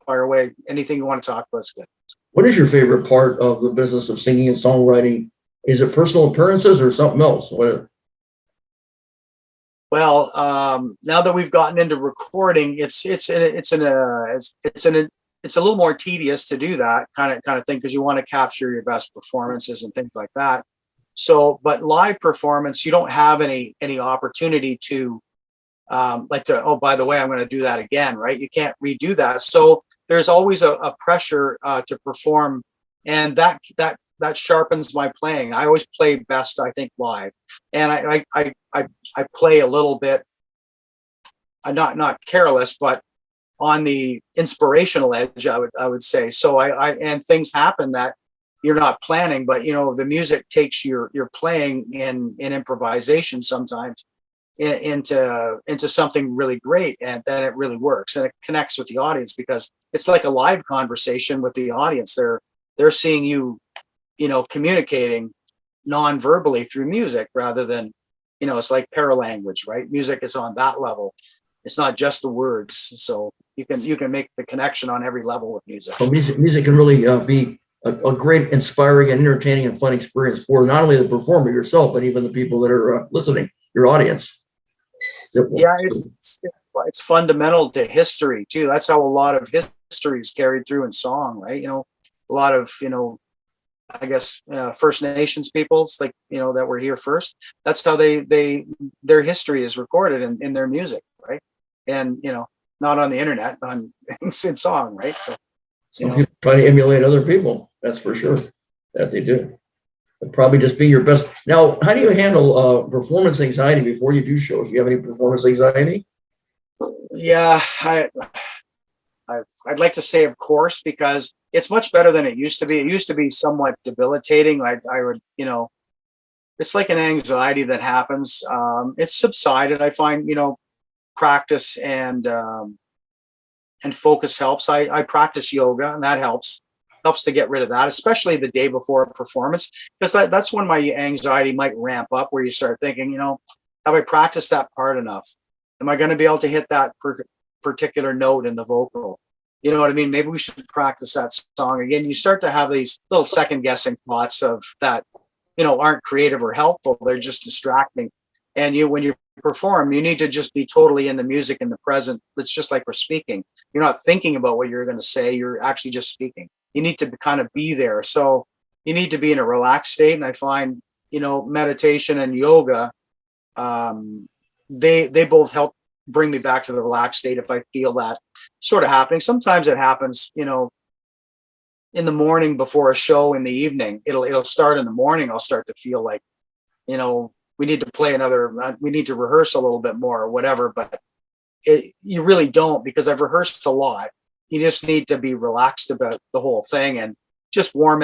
Fire away. Anything you want to talk about is good. What is your favorite part of the business of singing and songwriting? Is it personal appearances or something else? Well, now that we've gotten into recording, it's an it's a little more tedious to do that kind of thing because you want to capture your best performances and things like that. So, but live performance, you don't have any opportunity to oh, by the way, I'm going to do that again, right? You can't redo that. So there's always a pressure to perform, and that sharpens my playing. I always play best, I think, live, and I play a little bit, not careless, but on the inspirational edge, I would say. So and things happen that you're not planning, but the music takes your playing in improvisation sometimes into something really great, and then it really works and it connects with the audience because it's like a live conversation with the audience. They're seeing you, communicating non-verbally through music rather than, it's like paralanguage, right? Music is on that level. It's not just the words. So you can make the connection on every level with music. Well, music can really be a great, inspiring, and entertaining and fun experience for not only the performer yourself, but even the people that are listening, your audience. Yeah, it's fundamental to history too. That's how a lot of history is carried through in song, right? A lot of I guess First Nations peoples, like that were here first. That's how their history is recorded in their music, right? And not on the internet, in song, right? So some people try to emulate other people. That's for sure that they do. But probably just be your best. Now, how do you handle performance anxiety before you do shows? Do you have any performance anxiety? Yeah, I'd like to say, of course, because it's much better than it used to be. It used to be somewhat debilitating. I would, it's like an anxiety that happens. It's subsided. I find, practice and focus helps. I practice yoga, and that helps to get rid of that, especially the day before a performance, because that's when my anxiety might ramp up, where you start thinking, have I practiced that part enough? Am I going to be able to hit that particular note in the vocal? You know what I mean? Maybe we should practice that song again. You start to have these little second guessing thoughts of that, aren't creative or helpful. They're just distracting. And when you perform, you need to just be totally in the music, in the present. It's just like we're speaking. You're not thinking about what you're going to say. You're actually just speaking. You need to kind of be there. So you need to be in a relaxed state. And I find, meditation and yoga, they both help bring me back to the relaxed state if I feel that sort of happening. Sometimes it happens, in the morning before a show, in the evening. It'll start in the morning. I'll start to feel like, we need to play we need to rehearse a little bit more or whatever. But you really don't, because I've rehearsed a lot. You just need to be relaxed about the whole thing and just warm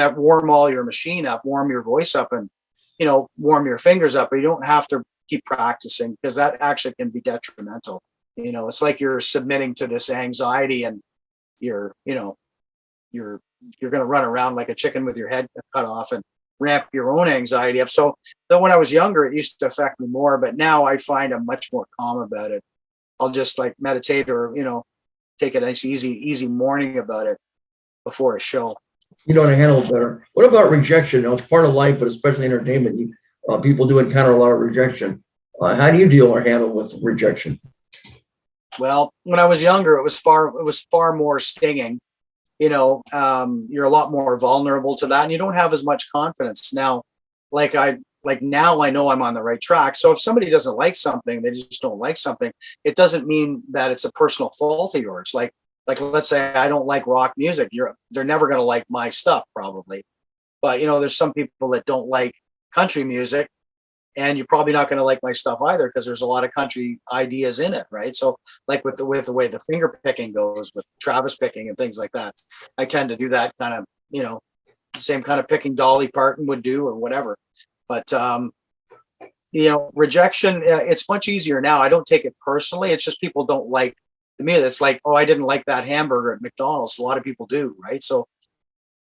all your machine up, warm your voice up, and, warm your fingers up. But you don't have to keep practicing, because that actually can be detrimental. It's like you're submitting to this anxiety, and you're going to run around like a chicken with your head cut off and ramp your own anxiety up. So though when I was younger, it used to affect me more, but now I find I'm much more calm about it. I'll just like meditate or, take a nice, easy morning about it before a show. You know how to handle it better. What about rejection? It's part of life, but especially entertainment. People do encounter a lot of rejection. How do you deal or handle with rejection? Well, when I was younger, it was far more stinging. You're a lot more vulnerable to that, and you don't have as much confidence now. Now I know I'm on the right track. So if somebody doesn't like something, they just don't like something, it doesn't mean that it's a personal fault of yours. Like let's say I don't like rock music. They're never going to like my stuff, probably. But there's some people that don't like country music, and you're probably not going to like my stuff either, because there's a lot of country ideas in it, right? So like with the way the finger picking goes, with Travis picking and things like that, I tend to do that kind of, the same kind of picking Dolly Parton would do or whatever. But rejection, it's much easier now. I don't take it personally. It's just people don't like the meal. It's like, oh, I didn't like that hamburger at McDonald's. A lot of people do, right? So,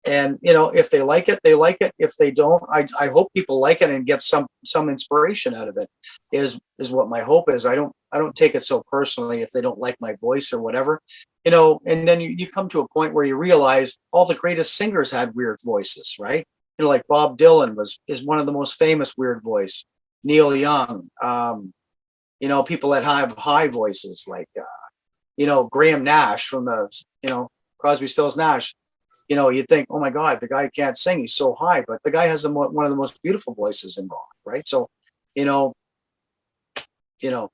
and if they like it, they like it. If they don't, I hope people like it and get some inspiration out of it. Is what my hope is. I don't take it so personally if they don't like my voice or whatever, And then you come to a point where you realize all the greatest singers had weird voices, right? Like Bob Dylan is one of the most famous weird voice. Neil Young, people that have high voices, like Graham Nash from the Crosby, Stills, Nash, you know, you'd think, oh my God, the guy can't sing. He's so high, but the guy has one of the most beautiful voices in rock, right? So, you know,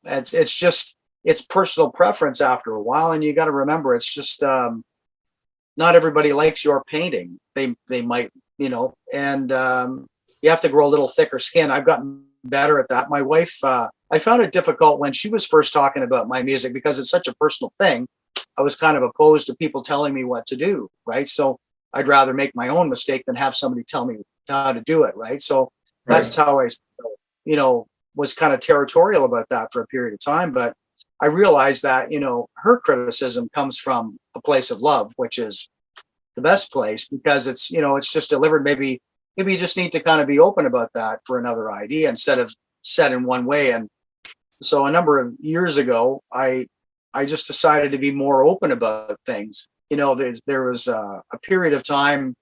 it's just, it's personal preference after a while. And you got to remember, it's just, not everybody likes your painting. They might, you know, and you have to grow a little thicker skin. I've gotten better at that. My wife, I found it difficult when she was first talking about my music because it's such a personal thing. I was kind of opposed to people telling me what to do, right? So I'd rather make my own mistake than have somebody tell me how to do it, right? So that's how I, you know, was kind of territorial about that for a period of time. But I realized that, you know, her criticism comes from a place of love, which is the best place, because it's, you know, it's just delivered. Maybe you just need to kind of be open about that for another idea instead of set in one way. And so a number of years ago, I just decided to be more open about things. You know, there was a period of time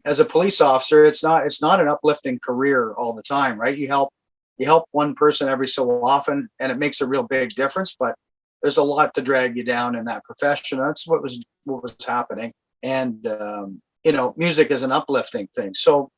as a police officer. It's not an uplifting career all the time, right? You help one person every so often, and it makes a real big difference. But there's a lot to drag you down in that profession. That's what was happening. And you know, music is an uplifting thing. So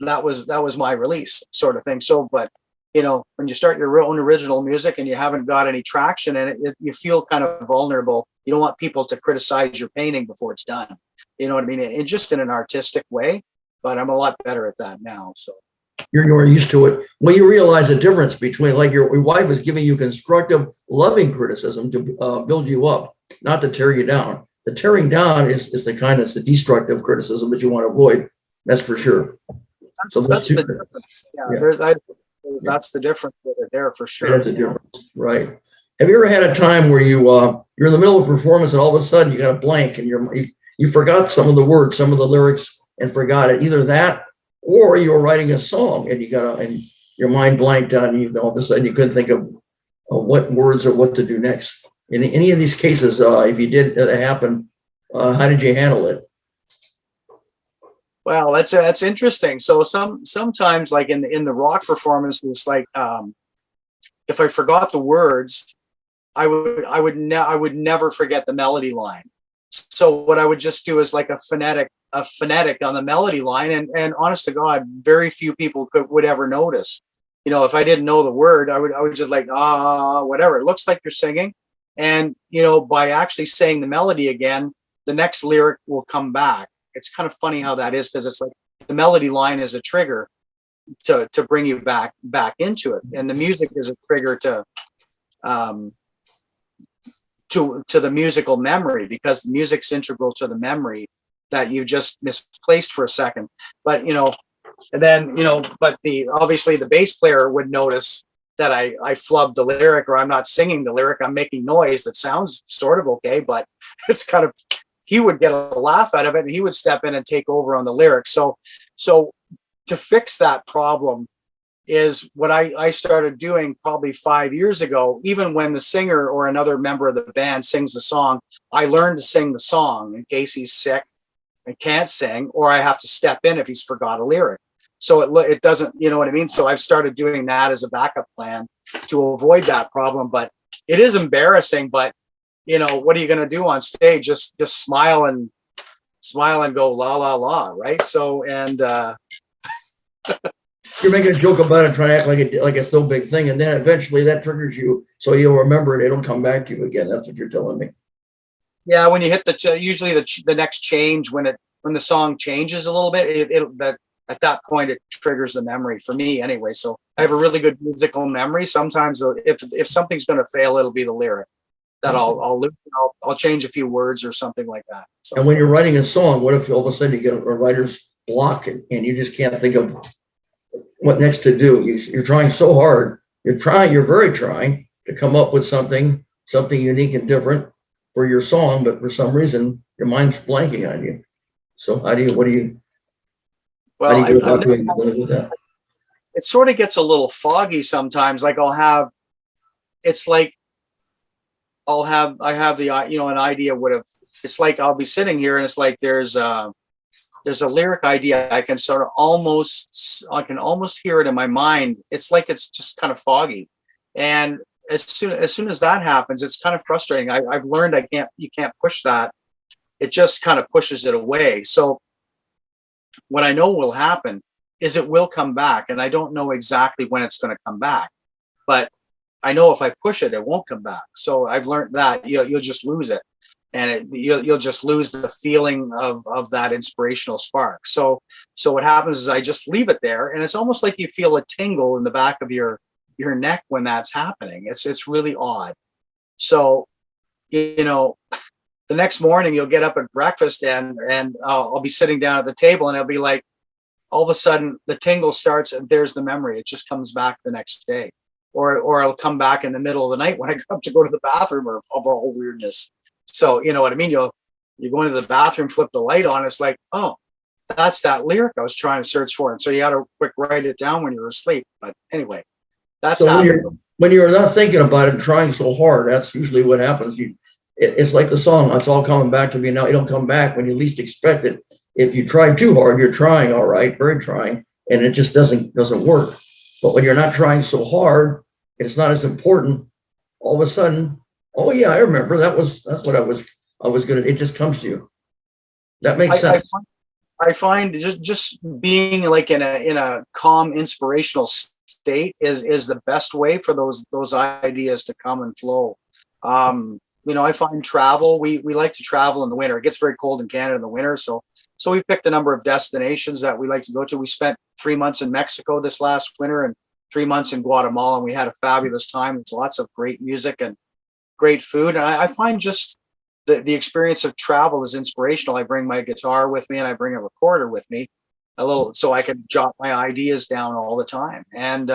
that was my release, sort of thing. So, but you know, when you start your own original music and you haven't got any traction in it, you feel kind of vulnerable. You don't want people to criticize your painting before it's done. You know what I mean? And just in an artistic way. But I'm a lot better at that now. So You're more used to it. Well, you realize the difference between, like, your wife is giving you constructive, loving criticism to build you up, not to tear you down. The tearing down is the kind of the destructive criticism that you want to avoid. That's for sure. That's the difference. Yeah. That's the difference with it there for sure. That's the difference, right? Have you ever had a time where you're in the middle of a performance and all of a sudden you got a blank and you forgot some of the words, some of the lyrics, and forgot it? Either that, or you were writing a song and and your mind blanked out, and you all of a sudden you couldn't think of what words or what to do next. In any of these cases, if you did that happen, how did you handle it? Well, that's interesting. So sometimes, like in the rock performances, like if I forgot the words, I would never forget the melody line. So what I would just do is like a phonetic on the melody line, and honest to God, very few people would ever notice. You know, if I didn't know the word, I would just like whatever. It looks like you're singing, and you know, by actually saying the melody again, the next lyric will come back. It's kind of funny how that is, because it's like the melody line is a trigger to bring you back into it, and the music is a trigger to the musical memory, because the music's integral to the memory that you just misplaced for a second. But you know, and then you know, but obviously the bass player would notice that I flubbed the lyric, or I'm not singing the lyric. I'm making noise that sounds sort of okay, but it's kind of, he would get a laugh out of it, and he would step in and take over on the lyrics. So to fix that problem is what I started doing probably 5 years ago. Even when the singer or another member of the band sings a song, I learned to sing the song in case he's sick and can't sing, or I have to step in if he's forgot a lyric. So it doesn't, you know what I mean? So I've started doing that as a backup plan to avoid that problem. But it is embarrassing, but you know, what are you going to do on stage? Just smile and go la la la, right? So, and You're making a joke about it, trying to act like it's no big thing, and then eventually that triggers you, so you'll remember it. It'll come back to you again. That's what you're telling me. Yeah, when you hit usually the next change, when the song changes a little bit, at that point it triggers the memory for me anyway. So I have a really good musical memory. Sometimes if something's going to fail, it'll be the lyric that I'll change a few words or something like that. So. And when you're writing a song, what if all of a sudden you get a writer's block and you just can't think of what next to do? You're trying so hard. You're very trying to come up with something unique and different for your song, but for some reason your mind's blanking on you. So what do you do about doing that? It sort of gets a little foggy sometimes. Like I have an idea it's like I'll be sitting here and it's like there's a lyric idea. I can almost hear it in my mind. It's like it's just kind of foggy. And as soon as that happens, it's kind of frustrating. I've learned you can't push that it just kind of pushes it away. So what I know will happen is it will come back, and I don't know exactly when it's going to come back, but I know if I push it, it won't come back. So I've learned that you'll just lose it, and you'll just lose the feeling of that inspirational spark. So what happens is I just leave it there, and it's almost like you feel a tingle in the back of your neck when that's happening. It's really odd. So, the next morning you'll get up at breakfast, and I'll be sitting down at the table, and it'll be like all of a sudden the tingle starts, and there's the memory. It just comes back the next day, or it'll come back in the middle of the night when I come to go to the bathroom, or of all weirdness. So you know what I mean? You go into the bathroom, flip the light on. It's like, oh, that's that lyric I was trying to search for. And so you got to quick write it down when you're asleep. But anyway, that's so happened. when you're not thinking about it and trying so hard, that's usually what happens. It's like the song, it's all coming back to me now. It'll come back when you least expect it. If you try too hard, you're trying all right, very trying, and it just doesn't work. But when you're not trying so hard, it's not as important. All of a sudden, oh yeah, I remember that's what I was gonna. It just comes to you. That makes sense. I find just being like in a calm, inspirational state is the best way for those ideas to come and flow. I find travel. We like to travel in the winter. It gets very cold in Canada in the winter, so we picked a number of destinations that we like to go to. We spent 3 months in Mexico this last winter and 3 months in Guatemala, and we had a fabulous time. It's lots of great music and great food. And I find just the experience of travel is inspirational. I bring my guitar with me, and I bring a recorder with me, so I can jot my ideas down all the time. And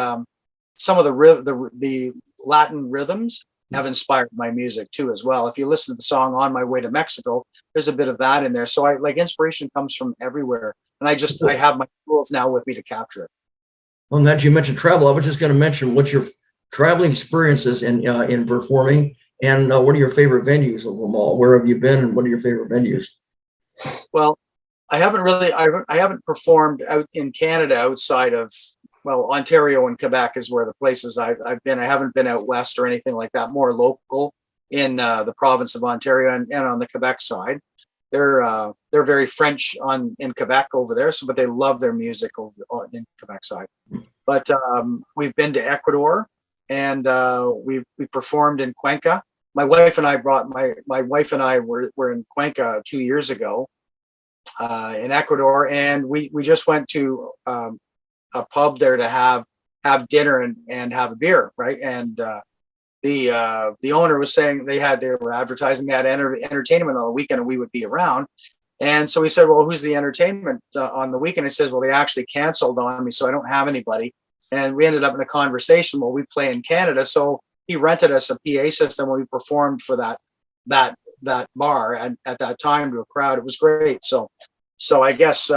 some of the Latin rhythms have inspired my music too, as well. If you listen to the song "On My Way to Mexico," there's a bit of that in there. So inspiration comes from everywhere, and I have my tools now with me to capture it. Well, that you mentioned travel, I was just going to mention what's your traveling experiences in performing, and what are your favorite venues of them all? Where have you been, and what are your favorite venues? Well, I haven't performed out in Canada outside of, Ontario and Quebec is where the places I've been. I haven't been out west or anything like that, more local in the province of Ontario and on the Quebec side. They're very French in Quebec over there, but they love their music in Quebec side. But we've been to Ecuador, and we performed in Cuenca. My wife and I were in Cuenca 2 years ago in Ecuador, and we just went to a pub there to have dinner and have a beer, right? And the owner was saying they were advertising they had entertainment on the weekend and we would be around. And so we said, well, who's the entertainment on the weekend? He says, well, they actually canceled on me, so I don't have anybody. And we ended up in a conversation. Well, we play in Canada, so he rented us a PA system when we performed for that bar at that time to a crowd. It was great. So I guess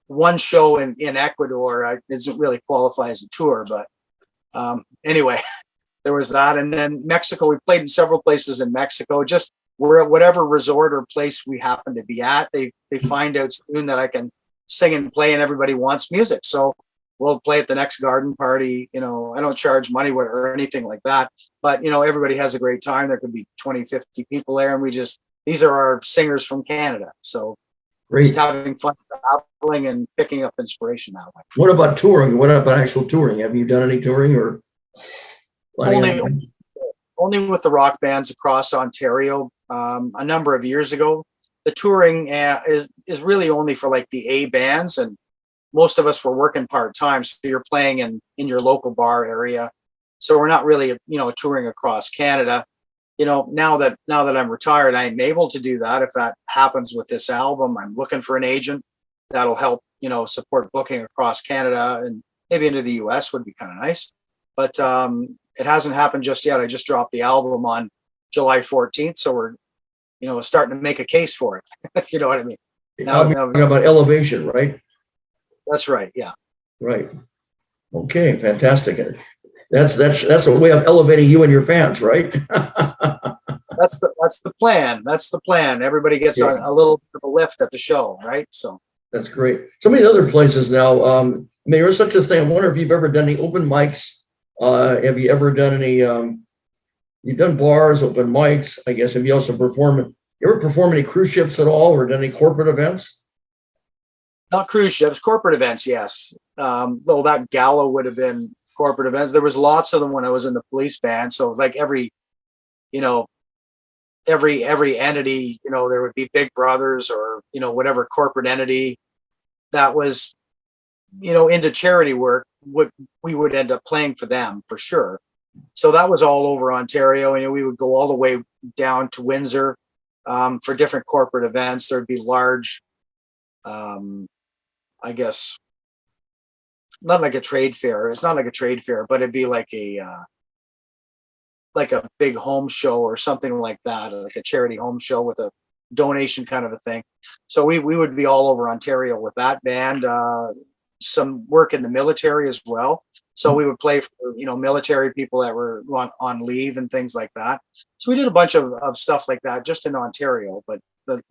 one show in Ecuador doesn't really qualify as a tour, but anyway, there was that. And then Mexico, we played in several places in Mexico. Just we're at whatever resort or place we happen to be at. They find out soon that I can sing and play, and everybody wants music. So we'll play at the next garden party. I don't charge money or anything like that, but everybody has a great time. There could be 20, 50 people there, and these are our singers from Canada. So Great. Just having fun traveling and picking up inspiration that way. What about touring? What about actual touring? Have you done any touring or? Only with the rock bands across Ontario. A number of years ago, the touring is really only for like the A bands, and most of us were working part-time. So you're playing in your local bar area. So we're not really, touring across Canada. Now that I'm retired, I'm able to do that. If that happens with this album, I'm looking for an agent that'll help, support booking across Canada and maybe into the US would be kind of nice. But it hasn't happened just yet. I just dropped the album on July 14th. So we're, starting to make a case for it. You know what I mean? Now, about Elevation, right? That's right. Yeah. Right. Okay. Fantastic. That's a way of elevating you and your fans, right? That's the plan. That's the plan. Everybody gets a little bit of a lift at the show, right? So that's great. So many other places now. There's such a thing. I wonder if you've ever done any open mics. Have you ever done any? You've done bars, open mics. I guess have you also performed You ever perform any cruise ships at all, or done any corporate events? Not cruise ships, corporate events, yes. Though that gala would have been corporate events. There was lots of them when I was in the police band. So like you know, every entity, there would be Big Brothers or, whatever corporate entity that was, into charity work, we would end up playing for them for sure. So that was all over Ontario. And we would go all the way down to Windsor for different corporate events. There'd be large, I guess, not like a trade fair. It's not like a trade fair, but it'd be like a big home show or something like that, like a charity home show with a donation kind of a thing. So we would be all over Ontario with that band, some work in the military as well. So we would play for, military people that were on leave and things like that. So we did a bunch of stuff like that just in Ontario, but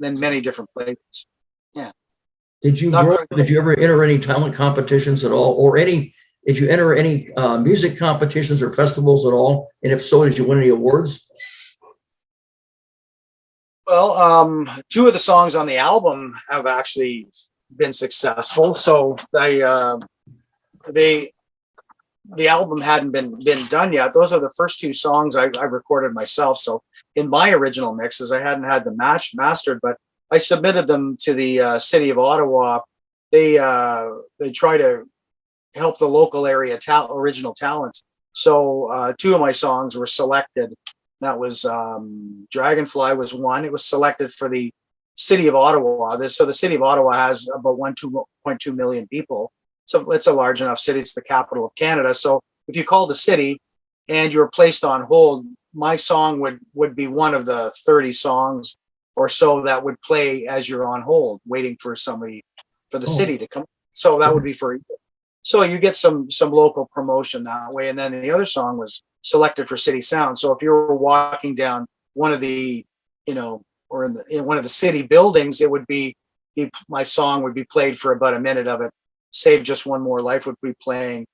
in many different places. Yeah. Did you ever enter any talent competitions at all, or did you enter any music competitions or festivals at all? And if so, did you win any awards? Well, 2 of the songs on the album have actually been successful. So the album hadn't been done yet. Those are the first 2 songs I recorded myself. So in my original mixes, I hadn't had them mastered, but I submitted them to the city of Ottawa. They try to help the local area original talent. So 2 of my songs were selected. That was Dragonfly was one. It was selected for the city of Ottawa. So the city of Ottawa has about 1.2 million people. So it's a large enough city. It's the capital of Canada. So if you called the city and you were placed on hold, my song would be one of the 30 songs or so that would play as you're on hold, waiting for somebody, for the city to come. So that would be for, so you get some local promotion that way. And then the other song was selected for City Sound. So if you were walking down one of the, or in one of the city buildings, it would be, my song would be played for about a minute of it. Save Just One More Life would be playing.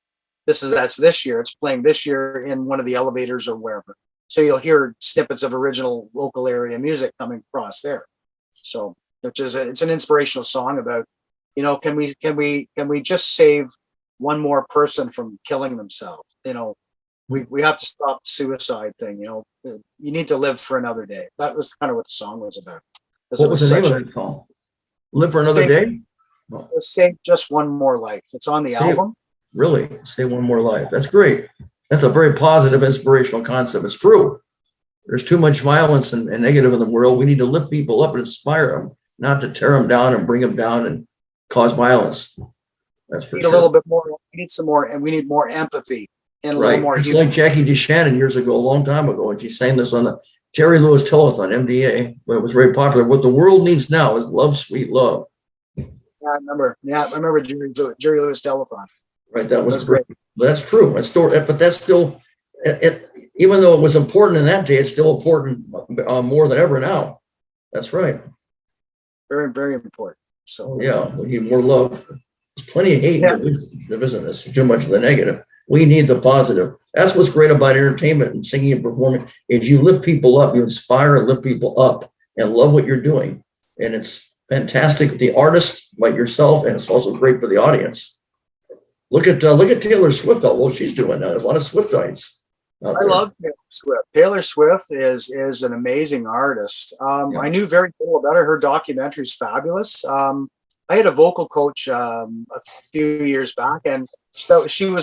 That's this year. It's playing this year in one of the elevators or wherever. So you'll hear snippets of original local area music coming across there. So it's an inspirational song about, can we just save one more person from killing themselves? We have to stop the suicide thing. You need to live for another day. That was kind of what the song was about. What was the name of that song? Live for Another Day? Save Just One More Life. It's on the album. Really? Save One More Life. That's great. That's a very positive, inspirational concept. It's true. There's too much violence and negative in the world. We need to lift people up and inspire them, not to tear them down and bring them down and cause violence. That's for sure. A little bit more. We need some more, and we need more empathy and a little more. It's like Jackie DeShannon years ago, a long time ago, and she sang this on the Terry Lewis Telethon, MDA, but it was very popular. What the world needs now is love, sweet love. I remember Jerry Lewis Telethon. Right, that was great. That's true. But that's still, even though it was important in that day, it's still important more than ever now. That's right. Very, very important. So yeah, we need more love. There's plenty of hate in the business. Too much of the negative. We need the positive. That's what's great about entertainment and singing and performing is you lift people up, you inspire and lift people up and love what you're doing. And it's fantastic. The artist like yourself, and it's also great for the audience. Look at Taylor Swift. How well she's doing now. There's a lot of Swiftites. I love Taylor Swift. Taylor Swift is an amazing artist. I knew very little about her. Her documentary is fabulous. I had a vocal coach a few years back, and so she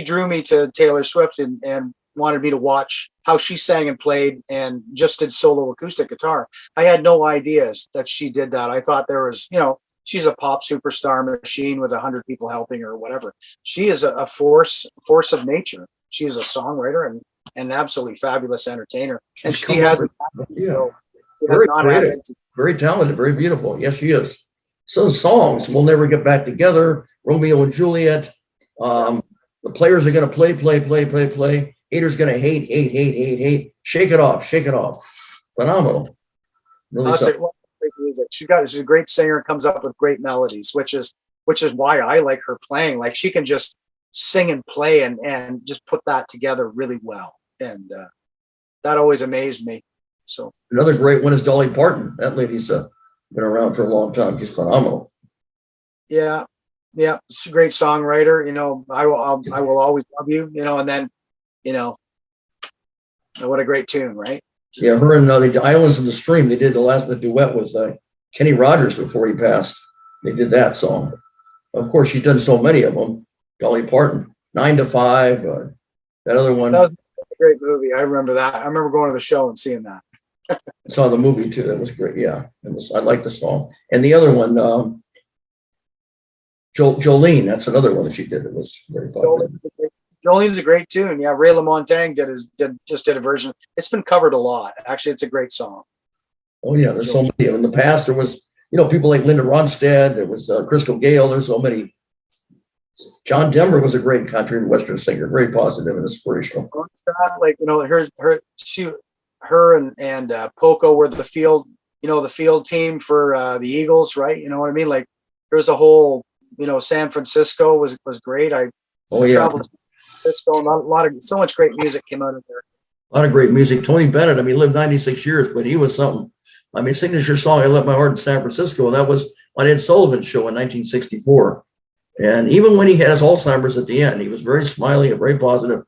drew me to Taylor Swift and wanted me to watch how she sang and played and just did solo acoustic guitar. I had no idea that she did that. I thought there was, she's a pop superstar machine with 100 people helping her or whatever. She is a force of nature. She is a songwriter and an absolutely fabulous entertainer. And she hasn't. Very creative, very talented, very beautiful. Yes, she is. Some songs, We'll Never Get Back Together, Romeo and Juliet. The players are going to play. Haters going to hate. Shake it off. Phenomenal. Really she's a great singer, comes up with great melodies, which is why I like her playing. Like she can just sing and play and just put that together really well. And that always amazed me. So Another great one is Dolly Parton. That lady's been around for a long time. She's phenomenal. yeah, yeah, it's a great songwriter. You know, I will always love you. You know, and then, you know, what a great tune, right? Yeah, her and the Islands of the Stream. They did the duet with Kenny Rogers before he passed. They did that song. Of course, she's done so many of them. Dolly Parton, 9 to 5. That other one. That was a great movie. I remember that. I remember going to the show and seeing that. I saw the movie too. That was great. Yeah, I like the song. And the other one, Jolene. That's another one that she did. It was very popular. Jolene's a great tune. Yeah, Ray LaMontagne just did a version. It's been covered a lot. Actually, it's a great song. Oh yeah, there's so many. In the past, there was people like Linda Ronstadt. There was Crystal Gale. There's so many. John Denver was a great country and western singer, very positive and inspirational. Like her and Poco were the field team for the Eagles, right? You know what I mean? Like there's a whole, San Francisco was great. Traveled to San Francisco, and so much great music came out of there. A lot of great music. Tony Bennett, I mean, he lived 96 years, but he was something. I mean, signature song, I Left My Heart in San Francisco, and that was on Ed Sullivan's show in 1964. And even when he had his Alzheimer's at the end, he was very smiley and very positive.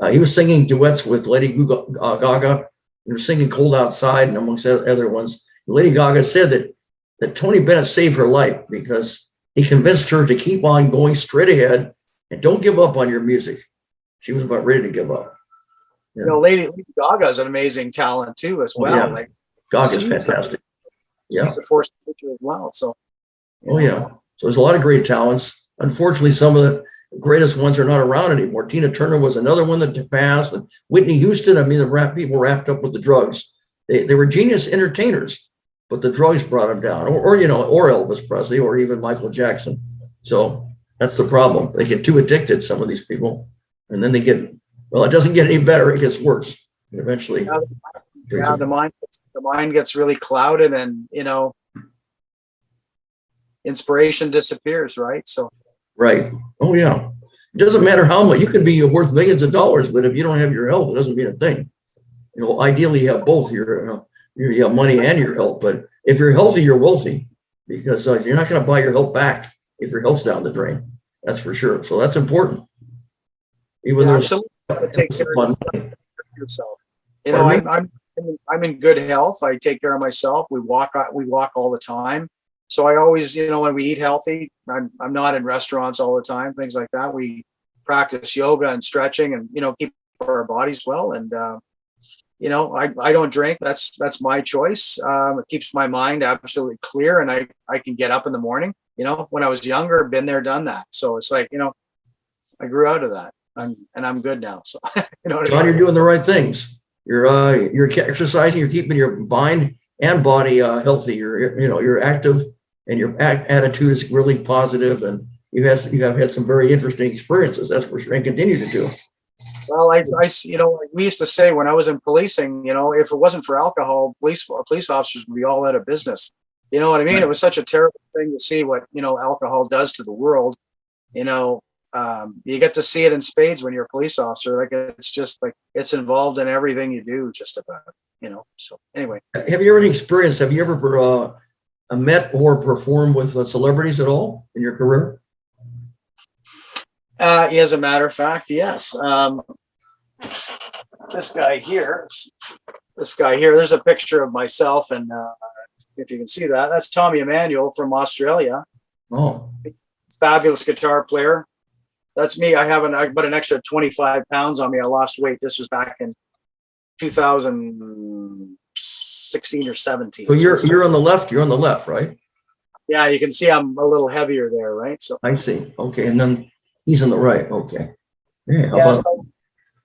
He was singing duets with Lady Gaga. He was singing Cold Outside and amongst other ones. Lady Gaga said that Tony Bennett saved her life because he convinced her to keep on going straight ahead and don't give up on your music. She was about ready to give up. Yeah. Lady Gaga is an amazing talent too, as well. Yeah. Like Gaga's fantastic. She's a force of nature as well. So. Oh yeah. So there's a lot of great talents. Unfortunately, some of the greatest ones are not around anymore. Tina Turner was another one that passed. And Whitney Houston, I mean, the people wrapped up with the drugs. They were genius entertainers, but the drugs brought them down. Or Elvis Presley, or even Michael Jackson. So that's the problem. They get too addicted, some of these people. And then it doesn't get any better. It gets worse. And eventually. The mind gets really clouded, and, inspiration disappears, right? So. Right. Oh yeah. It doesn't matter how much. You could be worth millions of dollars, but if you don't have your health, it doesn't mean a thing. Ideally, you have both. You have money and your health. But if you're healthy, you're wealthy, because you're not going to buy your health back if your health's down the drain. That's for sure. So that's important. Even though take care of yourself. I'm in good health. I take care of myself. We walk all the time. So I always, when we eat healthy, I'm not in restaurants all the time, things like that. We practice yoga and stretching and, keep our bodies well. And, I don't drink. That's my choice. It keeps my mind absolutely clear, and I can get up in the morning. When I was younger, been there, done that. So it's like, I grew out of that. I'm good now. So, John, you're doing the right things. You're exercising, you're keeping your mind and body healthy. You're active, and your attitude is really positive, and you have had some very interesting experiences. That's for sure, and continue to do. Well, we used to say when I was in policing, if it wasn't for alcohol, police officers would be all out of business. You know what I mean? It was such a terrible thing to see what alcohol does to the world. You get to see it in spades when you're a police officer. Like it's just like it's involved in everything you do, just about. So anyway. Have you ever met or performed with celebrities at all in your career? As a matter of fact, yes. This guy here, there's a picture of myself, and if you can see that, that's Tommy Emmanuel from Australia. Oh, fabulous guitar player. That's me. I have about an extra 25 pounds on me. I lost weight. This was back in 2016 or 17. So you're on the left. You're on the left, right? Yeah, you can see I'm a little heavier there, right? So I see. Okay, and then he's on the right. Okay. So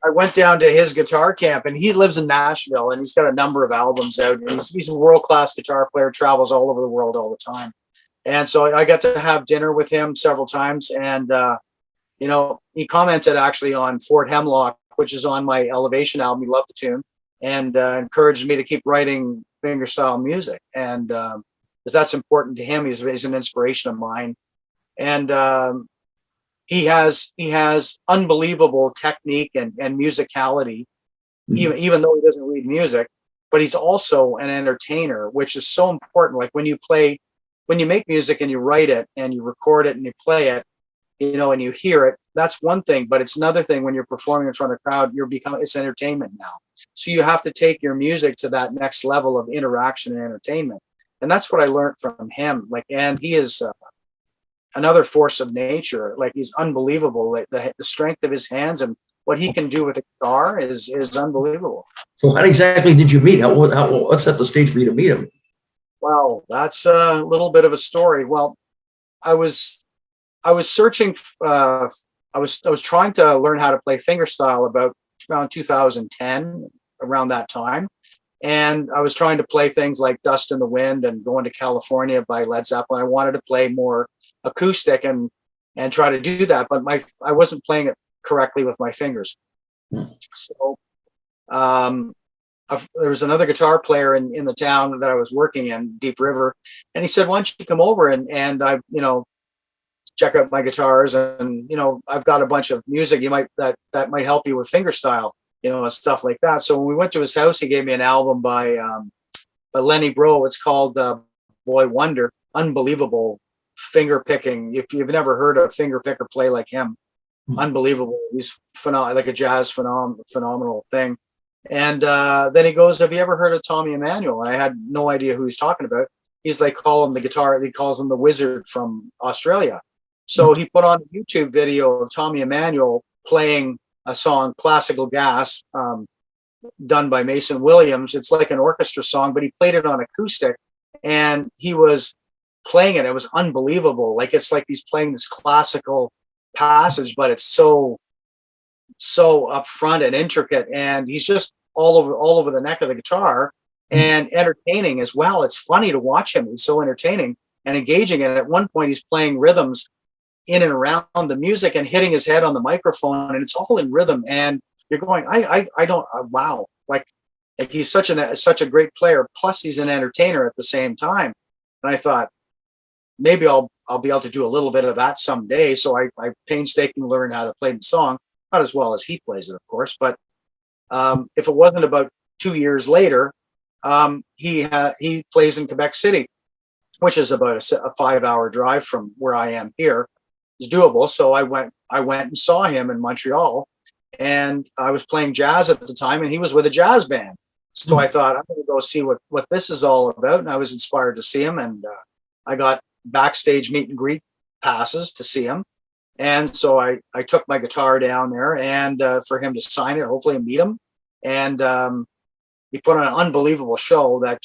I went down to his guitar camp, and he lives in Nashville, and he's got a number of albums out. And he's a world-class guitar player, travels all over the world all the time. And so I got to have dinner with him several times, and he commented actually on Fort Hemlock, which is on my Elevation album. He loved the tune, and encouraged me to keep writing fingerstyle music. And because that's important to him, he's an inspiration of mine. And he has unbelievable technique and musicality, even though he doesn't read music. but he's also an entertainer, which is so important. Like when you make music and you write it and you record it and you play it, you know, and you hear it, that's one thing, but it's another thing when you're performing in front of a crowd, it's entertainment now. So you have to take your music to that next level of interaction and entertainment. And that's what I learned from him. Like, and he is another force of nature. Like, he's unbelievable. Like the strength of his hands and what he can do with a guitar is unbelievable. So how exactly did you meet? What set the stage for you to meet him? Well, that's a little bit of a story. Well, I was searching. I was trying to learn how to play fingerstyle about around 2010, around that time, and I was trying to play things like "Dust in the Wind" and "Going to California" by Led Zeppelin. I wanted to play more acoustic and try to do that, but I wasn't playing it correctly with my fingers. So there was another guitar player in the town that I was working in, Deep River, and he said, "Why don't you come over and I, you know, check out my guitars, and you know, I've got a bunch of music that might help you with fingerstyle, you know, and stuff like that." So when we went to his house, he gave me an album by Lenny Breau. It's called Boy Wonder. Unbelievable finger picking. If you've never heard a finger picker play like him, unbelievable. He's phenomenal, like a jazz phenomenal thing. And then he goes, "Have you ever heard of Tommy Emmanuel?" And I had no idea who he's talking about. He's like, he calls him the wizard from Australia. So he put on a YouTube video of Tommy Emmanuel playing a song, Classical Gas, done by Mason Williams. It's like an orchestra song, but he played it on acoustic, and he was playing it. It was unbelievable. Like, it's like he's playing this classical passage, but it's so upfront and intricate, and he's just all over the neck of the guitar and entertaining as well. It's funny to watch him. He's so entertaining and engaging. And at one point he's playing rhythms in and around the music and hitting his head on the microphone, and it's all in rhythm. And you're going, I don't, wow. Like he's such a great player. Plus he's an entertainer at the same time. And I thought, maybe I'll be able to do a little bit of that someday. So I painstakingly learned how to play the song, not as well as he plays it, of course. But if it wasn't about 2 years later, he plays in Quebec City, which is about a 5-hour drive from where I am here. It's doable. So I went and saw him in Montreal, and I was playing jazz at the time, and he was with a jazz band. So I thought, I'm going to go see what this is all about. And I was inspired to see him, and I got backstage meet and greet passes to see him. And so I took my guitar down there and for him to sign it, hopefully meet him. And he put on an unbelievable show that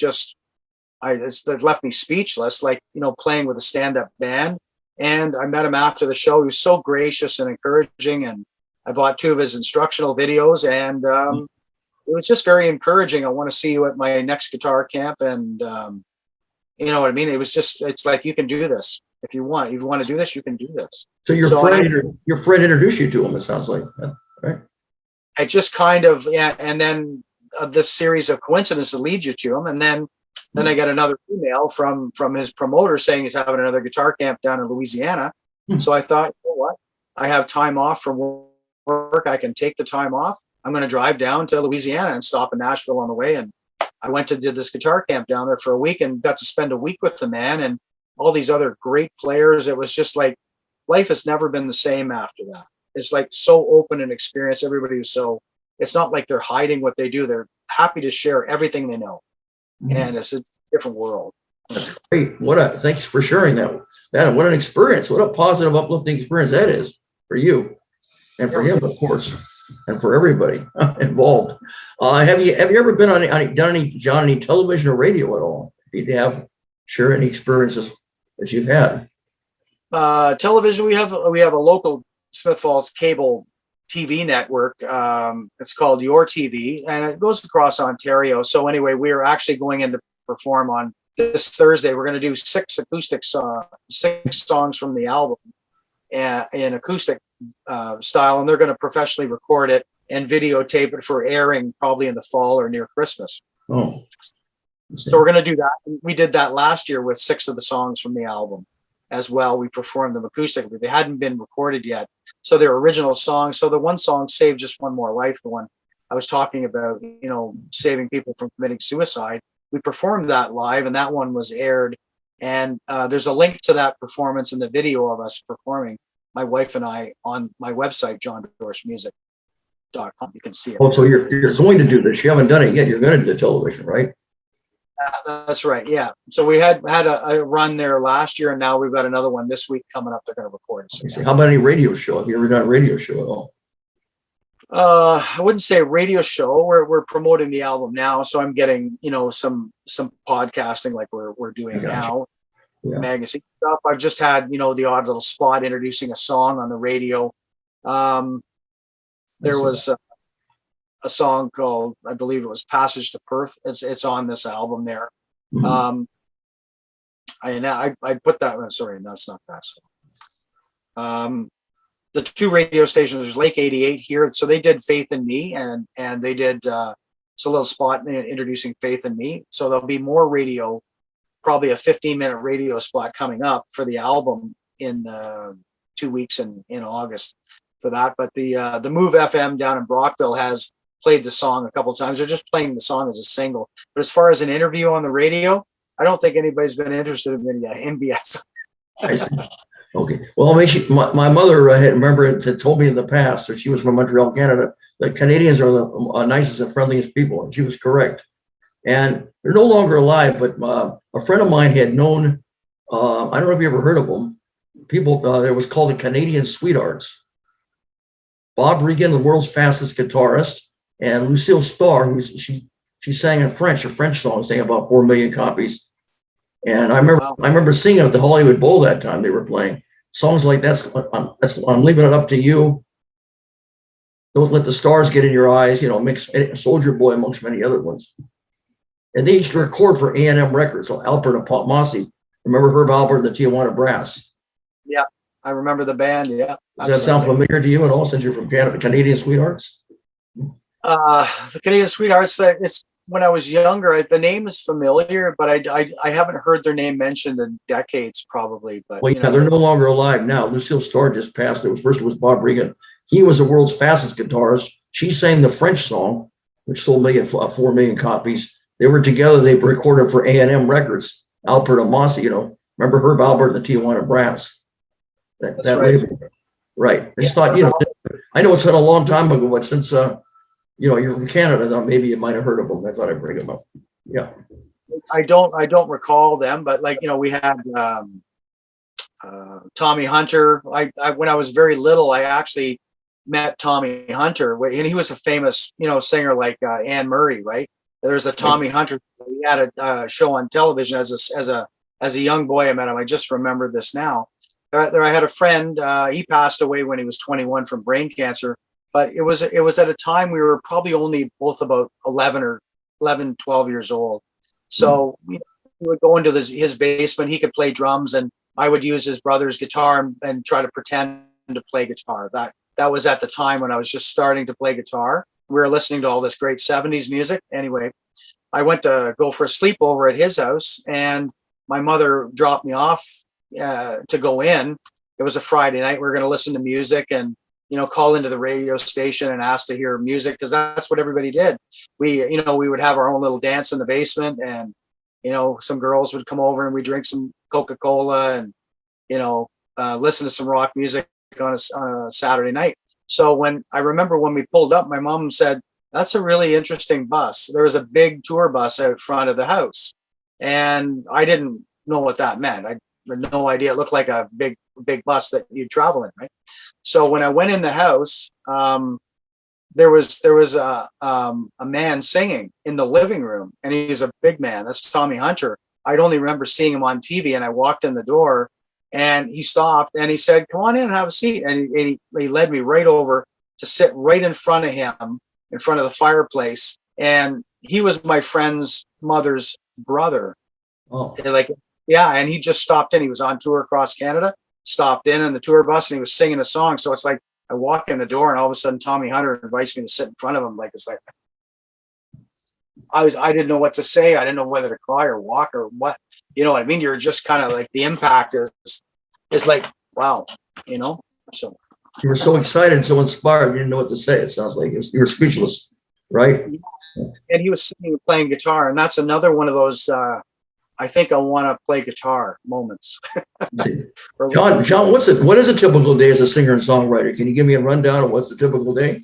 that left me speechless, like, you know, playing with a stand-up band. And I met him after the show. He was so gracious and encouraging, and I bought 2 of his instructional videos, and it was just very encouraging. I want to see you at my next guitar camp, and you know what I mean? It's like, you can do this. If you want to do this, you can do this. So your friend introduced you to him, it sounds like, right? I just kind of, yeah. And then this series of coincidences lead you to him. And then I got another email from his promoter saying he's having another guitar camp down in Louisiana. So I thought, you know what? I have time off from work. I can take the time off. I'm going to drive down to Louisiana and stop in Nashville on the way. And I went to did this guitar camp down there for a week and got to spend a week with the man and all these other great players. It was just like, life has never been the same after that. It's like so open and experienced. Everybody was it's not like they're hiding what they do. They're happy to share everything they know. And it's a different world. That's great. Thanks for sharing that. What an experience. What a positive, uplifting experience that is for you and for him, of course, and for everybody involved. Have you ever been on any television or radio at all? If you have, share any experiences that you've had. Television, we have a local Smith Falls cable TV network. It's called Your TV, and it goes across Ontario. So anyway, we are actually going in to perform on this Thursday. We're going to do 6 songs from the album in acoustic style, and they're going to professionally record it and videotape it for airing probably in the fall or near Christmas. Oh, so we're going to do that. We did that last year with 6 of the songs from the album as well. We performed them acoustically. They hadn't been recorded yet, so they're original songs. So the one song, Save Just One More Life, the one I was talking about, saving people from committing suicide. We performed that live, and that one was aired. And there's a link to that performance in the video of us performing, my wife and I, on my website, johndorschmusic.com. You can see it. Oh, so you're going to do this. You haven't done it yet. You're going to do television, right? That's right. Yeah. So we had a run there last year, and now we've got another one this week coming up. They're going to record it. How about any radio show? Have you ever done a radio show at all? I wouldn't say a radio show. We're promoting the album now, so I'm getting some podcasting like we're doing now, magazine stuff. I've just had the odd little spot introducing a song on the radio. There was a song called, I believe it was Passage to Perth. It's on this album there. Mm-hmm. I put that. Sorry, that's not that song. The two radio stations, there's Lake 88 here. So they did Faith in Me, and they did it's a little spot introducing Faith in Me. So there'll be more radio, probably a 15-minute radio spot coming up for the album in 2 weeks in August for that. But the Move FM down in Brockville has played the song a couple of times. They're just playing the song as a single. But as far as an interview on the radio, I don't think anybody's been interested in MBS. I see. Okay. Well, my mother had told me in the past that she was from Montreal, Canada, that Canadians are the nicest and friendliest people. And she was correct. And they're no longer alive, but a friend of mine had known, I don't know if you ever heard of them, people, there was called the Canadian Sweethearts. Bob Regan, the world's fastest guitarist, and Lucille Starr, she sang in French, a French song, sang about 4 million copies. And I remember seeing it at the Hollywood Bowl that time. They were playing songs like I'm leaving it up to you. Don't let the stars get in your eyes. Mix Soldier Boy amongst many other ones. And they used to record for A&M Records. So Albert and Paul Mossy. Remember Herb Albert and the Tijuana Brass? Yeah, I remember the band. Yeah. Does that sound familiar to you at all? Since you're from Canada, Canadian Sweethearts. The Canadian Sweethearts. It's when I was younger, the name is familiar, but I haven't heard their name mentioned in decades, probably. But they're no longer alive now. Lucille Starr just passed. It was Bob Regan. He was the world's fastest guitarist. She sang the French song, which sold 4 million copies. They were together. They recorded for A&M Records. Albert and Mossy. Remember Herb Albert and the Tijuana Brass? That's right. Label. Right. I just thought, I know it's been a long time ago, but since you're from Canada, though, maybe you might have heard of them. I thought I'd bring them up. Yeah. I don't recall them, but we had Tommy Hunter. When I was very little, I actually met Tommy Hunter, and he was a famous, singer like Anne Murray, right? There's a Tommy Hunter. He had a show on television as a young boy. I met him. I just remembered this now. There, I had a friend. He passed away when he was 21 from brain cancer. But it was at a time we were probably only both about 12 years old. So we would go into his basement. He could play drums, and I would use his brother's guitar and try to pretend to play guitar. That was at the time when I was just starting to play guitar. We were listening to all this great 70s music. Anyway, I went to go for a sleepover at his house, and my mother dropped me off to go in. It was a Friday night. We were going to listen to music and call into the radio station and ask to hear music, because that's what everybody did. We would have our own little dance in the basement, and some girls would come over and we drink some Coca-Cola and listen to some rock music on a Saturday night. So when we pulled up, my mom said, "That's a really interesting bus." There was a big tour bus out front of the house, and I didn't know what that meant. I had no idea. It looked like a big bus that you travel in, right? So when I went in the house, there was a man singing in the living room, and he's a big man. That's Tommy Hunter. I'd only remember seeing him on TV, and I walked in the door, and he stopped and he said, "Come on in and have a seat." And he led me right over to sit right in front of him, in front of the fireplace. And he was my friend's mother's brother. Oh. And he just stopped in. He was on tour across Canada, stopped in the tour bus, and he was singing a song. So it's like I walk in the door, and all of a sudden Tommy Hunter invites me to sit in front of him. I didn't know what to say. I didn't know whether to cry or walk or what. You know what I mean? You're just kind of like, the impact is like, wow, So you were so excited, so inspired, you didn't know what to say. It sounds like you were speechless. right? And he was singing and playing guitar, and that's another one of those I think I want to play guitar moments. John, what is a typical day as a singer and songwriter? Can you give me a rundown of what's the typical day?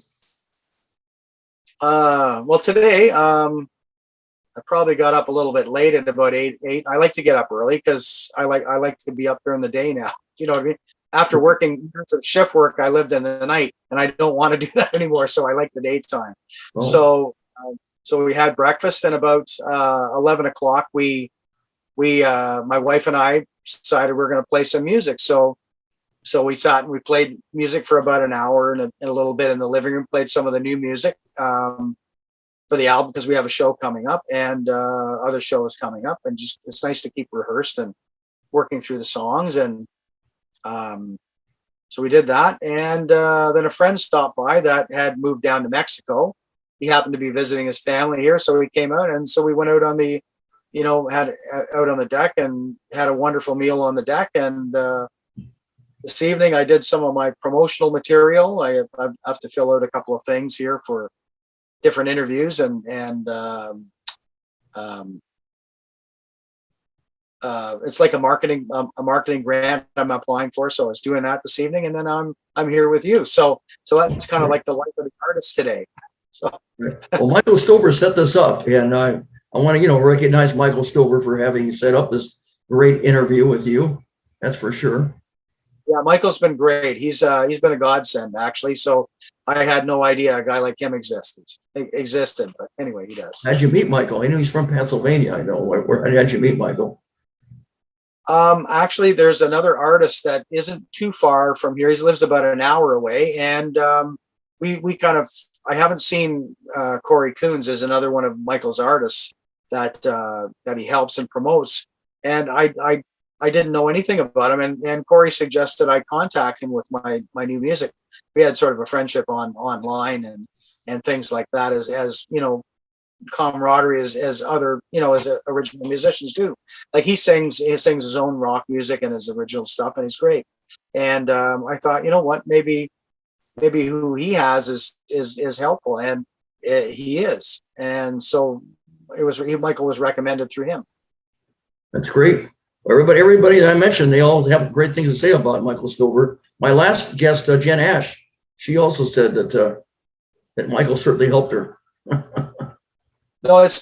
Well, today, I probably got up a little bit late at about eight. I like to get up early because I like to be up during the day now. You know what I mean? After working years of shift work, I lived in the night, and I don't want to do that anymore. So I like the daytime. Oh. So we had breakfast, and about 11 o'clock, my wife and I decided we're going to play some music. So we sat and we played music for about an hour and a little bit in the living room. Played some of the new music for the album because we have a show coming up and other shows coming up, and just it's nice to keep rehearsed and working through the songs. And so we did that, and then a friend stopped by that had moved down to Mexico. He happened to be visiting his family here, so we came out, and so we went out on the, had out on the deck and had a wonderful meal on the deck. And this evening I did some of my promotional material. I have to fill out a couple of things here for different interviews, and it's like a marketing grant I'm applying for. So I was doing that this evening, and then I'm here with you. So that's kind of like the life of the artist today. So well, Michael Stover set this up, and I want to recognize Michael Stover for having set up this great interview with you. That's for sure. Yeah, Michael's been great. He's been a godsend, actually. So I had no idea a guy like him existed. But anyway, he does. How'd you meet Michael? I know he's from Pennsylvania. I know. Where how'd you meet Michael? Actually, there's another artist that isn't too far from here. He lives about an hour away, and we kind of. I haven't seen Corey Coons is another one of Michael's artists that he helps and promotes, and I didn't know anything about him, and Corey suggested I contact him with my new music. We had sort of a friendship online and things like that, as camaraderie as other as original musicians do. Like he sings his own rock music and his original stuff, and he's great. And I thought, what, maybe who he has is helpful, and he is. And so Michael was recommended through him. That's great. Everybody that I mentioned, they all have great things to say about Michael Stover. My last guest, Jen Ash, she also said that Michael certainly helped her. No, it's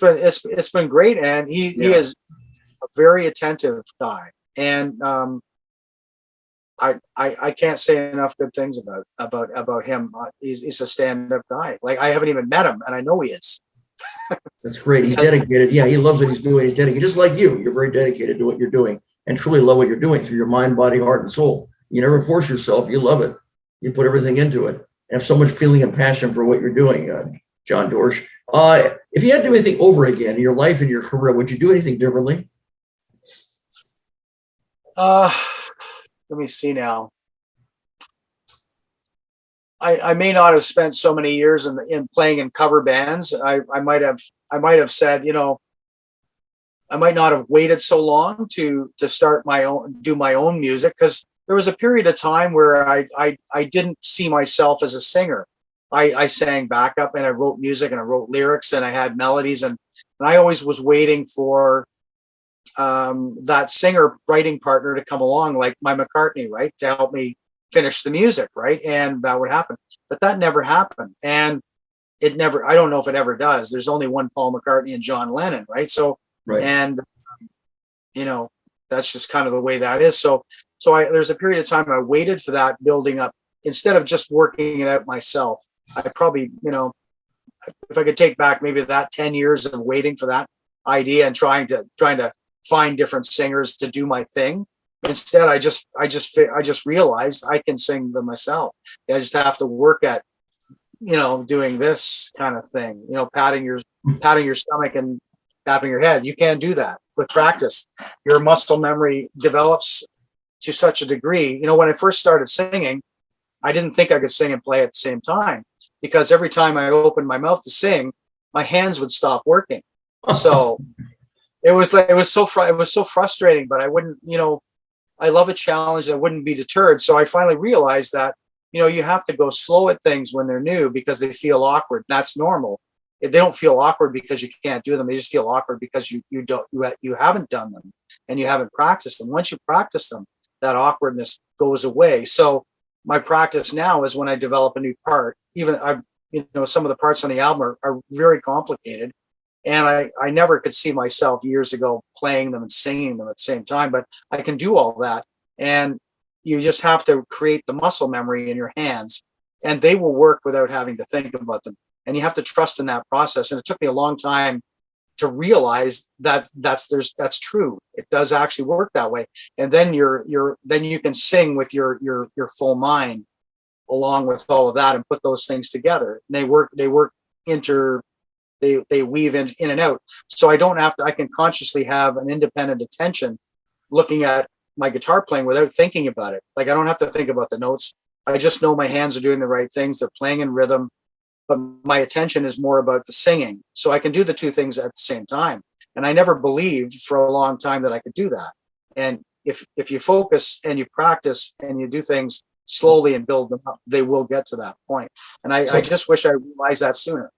been great, and he is a very attentive guy, and I can't say enough good things about him. He's a stand-up guy. Like, I haven't even met him, and I know he is. That's great. He's dedicated. Yeah, he loves what he's doing. He's dedicated, just like you. You're very dedicated to what you're doing, and truly love what you're doing through your mind, body, heart, and soul. You never force yourself. You love it. You put everything into it, and have so much feeling and passion for what you're doing, John Dorsche. If you had to do anything over again in your life and your career, would you do anything differently? Let me see now. I may not have spent so many years in playing in cover bands. I might have said, I might not have waited so long to start do my own music, because there was a period of time where I didn't see myself as a singer. I sang backup, and I wrote music, and I wrote lyrics, and I had melodies, and I always was waiting for that singer writing partner to come along, like my McCartney, right, to help me finish the music, right, and that would happen. But that never happened, and I don't know if it ever does. There's only one Paul McCartney and John Lennon, right? So, right. And that's just kind of the way that is. So there's a period of time I waited for that building up instead of just working it out myself. I probably, if I could take back maybe that 10 years of waiting for that idea and trying to find different singers to do my thing. Instead, I just realized I can sing them myself. I just have to work at, doing this kind of thing, patting your stomach and tapping your head. You can't do that with practice. Your muscle memory develops to such a degree. When I first started singing, I didn't think I could sing and play at the same time, because every time I opened my mouth to sing, my hands would stop working. So it was so frustrating, but I wouldn't, I love a challenge. I wouldn't be deterred. So I finally realized that, you have to go slow at things when they're new because they feel awkward. That's normal. they don't feel awkward because you can't do them. They just feel awkward because you haven't done them and you haven't practiced them. Once you practice them, that awkwardness goes away. So my practice now is when I develop a new part, even some of the parts on the album are very complicated. And I never could see myself years ago playing them and singing them at the same time, but I can do all that. And you just have to create the muscle memory in your hands, and they will work without having to think about them. And you have to trust in that process. And it took me a long time to realize that that's true. It does actually work that way. And then then you can sing with your full mind along with all of that and put those things together. And they weave in and out. So I can consciously have an independent attention looking at my guitar playing without thinking about it. Like I don't have to think about the notes. I just know my hands are doing the right things. They're playing in rhythm, but my attention is more about the singing. So I can do the two things at the same time. And I never believed for a long time that I could do that. And if you focus and you practice and you do things slowly and build them up, they will get to that point. And I just wish I realized that sooner.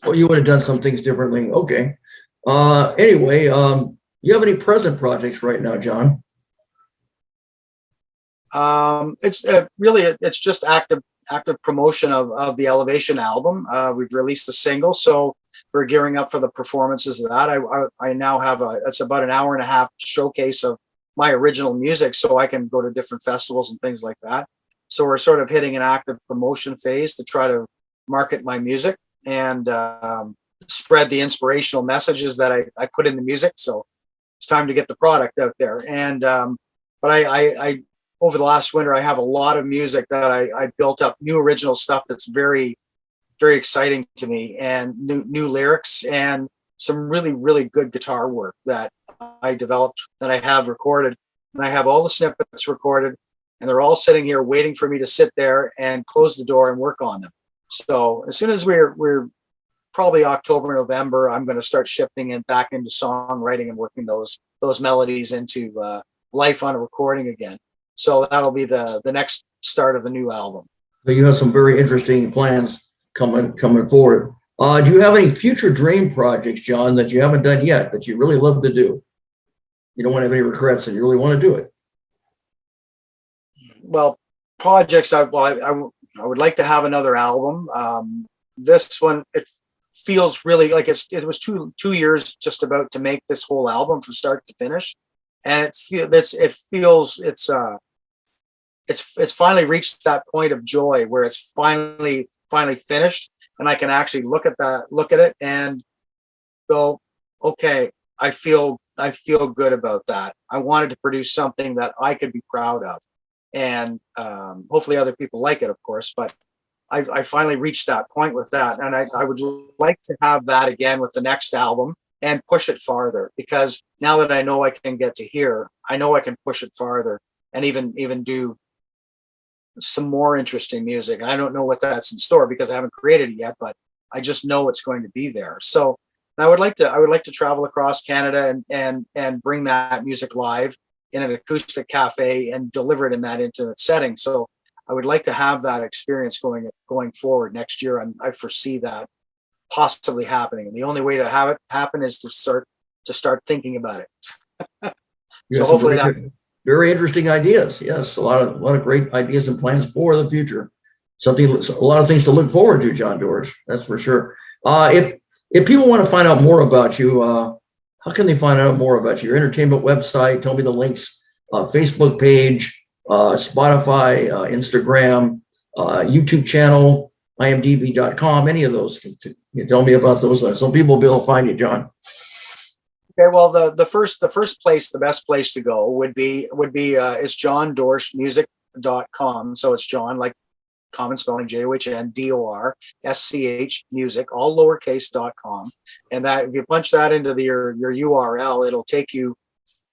Well, you would have done some things differently. Okay. Anyway, you have any present projects right now, John? It's just active promotion of the Elevation album. We've released the single, so we're gearing up for the performances of that. I now have it's about an hour and a half showcase of my original music, so I can go to different festivals and things like that. So we're sort of hitting an active promotion phase to try to market my music and spread the inspirational messages that I put in the music. So it's time to get the product out there. And but I over the last winter, I have a lot of music that I built up, new original stuff that's very, very exciting to me, and new lyrics and some really, really good guitar work that I developed, that I have recorded. And I have all the snippets recorded, and they're all sitting here waiting for me to sit there and close the door and work on them. So as soon as we're probably October, November, I'm going to start shifting it back into songwriting and working those melodies into life on a recording again. So that'll be the next start of the new album. So you have some very interesting plans coming forward. Do you have any future dream projects, John, that you haven't done yet that you really love to do? You don't want to have any regrets and you really want to do it. Well, projects, I would like to have another album. This one, it feels really like it was two years just about to make this whole album from start to finish. And it's finally reached that point of joy where it's finally finished, and I can actually look at it and go, okay, I feel good about that. I wanted to produce something that I could be proud of, and hopefully other people like it, of course. But I finally reached that point with that, and I would like to have that again with the next album and push it farther, because now that I know I can get to here, I know I can push it farther and even do some more interesting music. I don't know what that's in store because I haven't created it yet, but I just know it's going to be there. So I would like to travel across Canada and bring that music live in an acoustic cafe and deliver it in that intimate setting. So I would like to have that experience going forward next year. I foresee that possibly happening. And the only way to have it happen is to start thinking about it. So hopefully very interesting ideas. Yes, a lot of great ideas and plans for the future. A lot of things to look forward to, John Dorsche. That's for sure. If people want to find out more about you, how can they find out more about you? Your entertainment website? Tell me the links. Facebook page, Spotify, Instagram, YouTube channel, imdb.com. Any of those? Can you tell me about those? So people will be able to find you, John. Okay, well, the best place to go would be is johndorschmusic.com. So it's John, like common spelling, JOHN music, all lowercase.com. And that if you punch that into your URL, it'll take you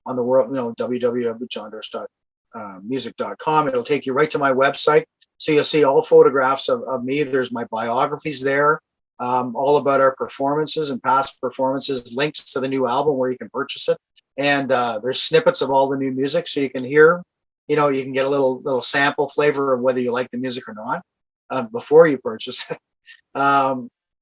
on the world, www.johndorsch.music.com. It'll take you right to my website. So you'll see all photographs of me. There's my biographies there. All about our performances and past performances, links to the new album where you can purchase it. And there's snippets of all the new music so you can hear, you can get a little sample flavor of whether you like the music or not before you purchase it.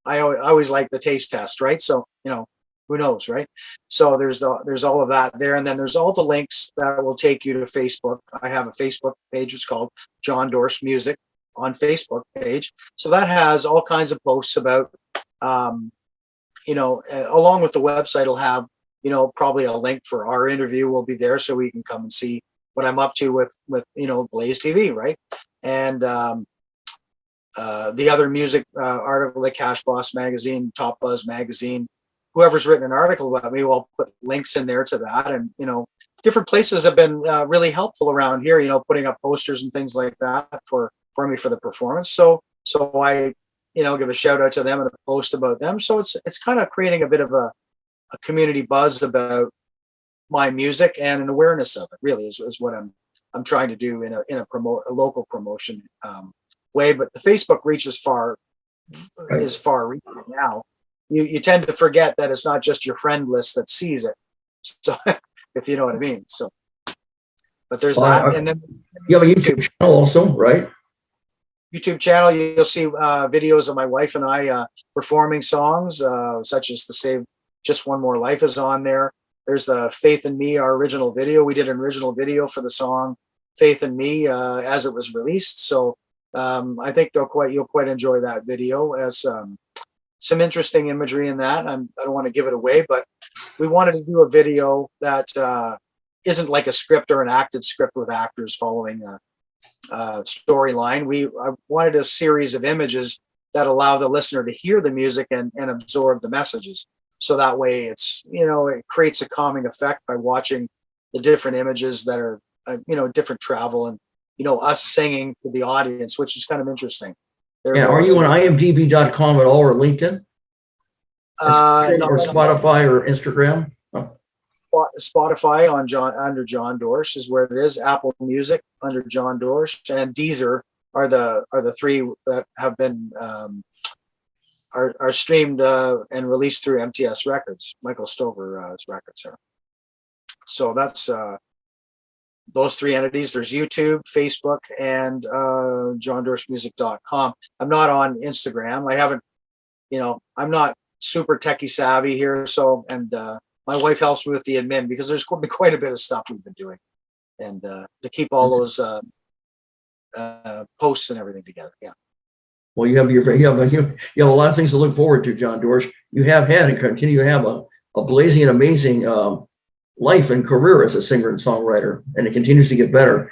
I always like the taste test, right? So, who knows, right? So there's all of that there. And then there's all the links that will take you to Facebook. I have a Facebook page. It's called John Dorsche Music on Facebook page. So that has all kinds of posts about, along with the website, it'll have, probably a link for our interview will be there, so we can come and see what I'm up to with Blaze TV, right? And the other music article, like Cash Boss Magazine, Top Buzz Magazine, whoever's written an article about me, will put links in there to that. And, different places have been really helpful around here, putting up posters and things like that for me for the performance. So I, give a shout out to them and a post about them. So it's kind of creating a bit of a community buzz about my music and an awareness of it, really is what I'm trying to do in a local promotion way. But the Facebook reach is far reaching now. You tend to forget that it's not just your friend list that sees it. So if you know what I mean. So, but there's that. And then you have a YouTube channel also, right? YouTube channel, you'll see videos of my wife and I performing songs, such as the Save Just One More Life is on there. There's the Faith in Me, our original video. We did an original video for the song Faith in Me as it was released. So I think you'll quite enjoy that video, as some interesting imagery in that. I don't want to give it away, but we wanted to do a video that isn't like a script or an acted script with actors following a storyline. I wanted a series of images that allow the listener to hear the music and absorb the messages. So that way it's, it creates a calming effect by watching the different images that are, different travel and, us singing to the audience, which is kind of interesting. Are you on imdb.com at all, or LinkedIn? Or Spotify or Instagram? Oh. Spotify under John Dorsche is where it is. Apple Music under John Dorsche, and Deezer are the three that have been are streamed and released through MTS Records, Michael Stover's records there. So that's those three entities. There's YouTube, Facebook, and johndorschmusic.com. I'm not on Instagram. I haven't, I'm not super techie savvy here. So, and my wife helps me with the admin, because there's going to be quite a bit of stuff we've been doing, and to keep all those posts and everything together. Yeah. Well, you have a lot of things to look forward to, John Dorsche. You have had and continue to have a blazing and amazing life and career as a singer and songwriter, and it continues to get better.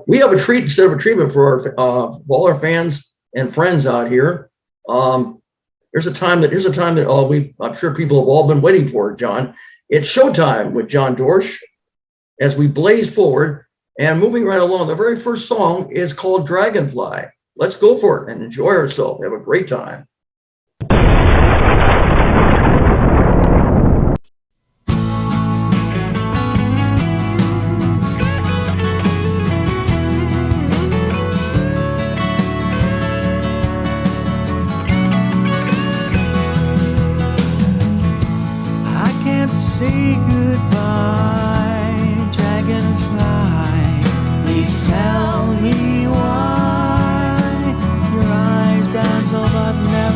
We have a treat instead of a treatment for all our fans and friends out here. Here's a time that I'm sure people have all been waiting for, John. It's showtime with John Dorsche as we blaze forward and moving right along. The very first song is called Dragonfly. Let's go for it and enjoy ourselves. Have a great time. Say goodbye, dragonfly. Please tell me why your eyes dazzle but never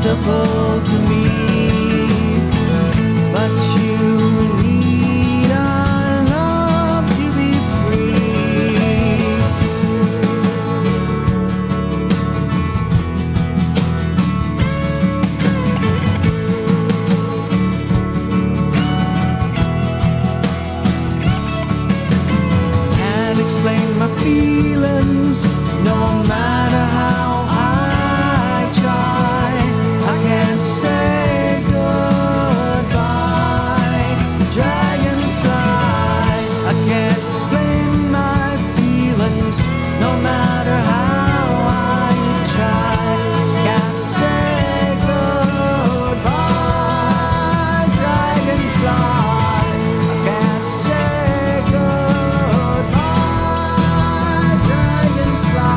impossible to me. But you need our love to be free. Can't explain my feelings, no matter how I try. I can't say goodbye. Dragonfly, I can't explain my feelings, no matter how I try. Can't say goodbye. Dragonfly, I can't say goodbye. Dragonfly.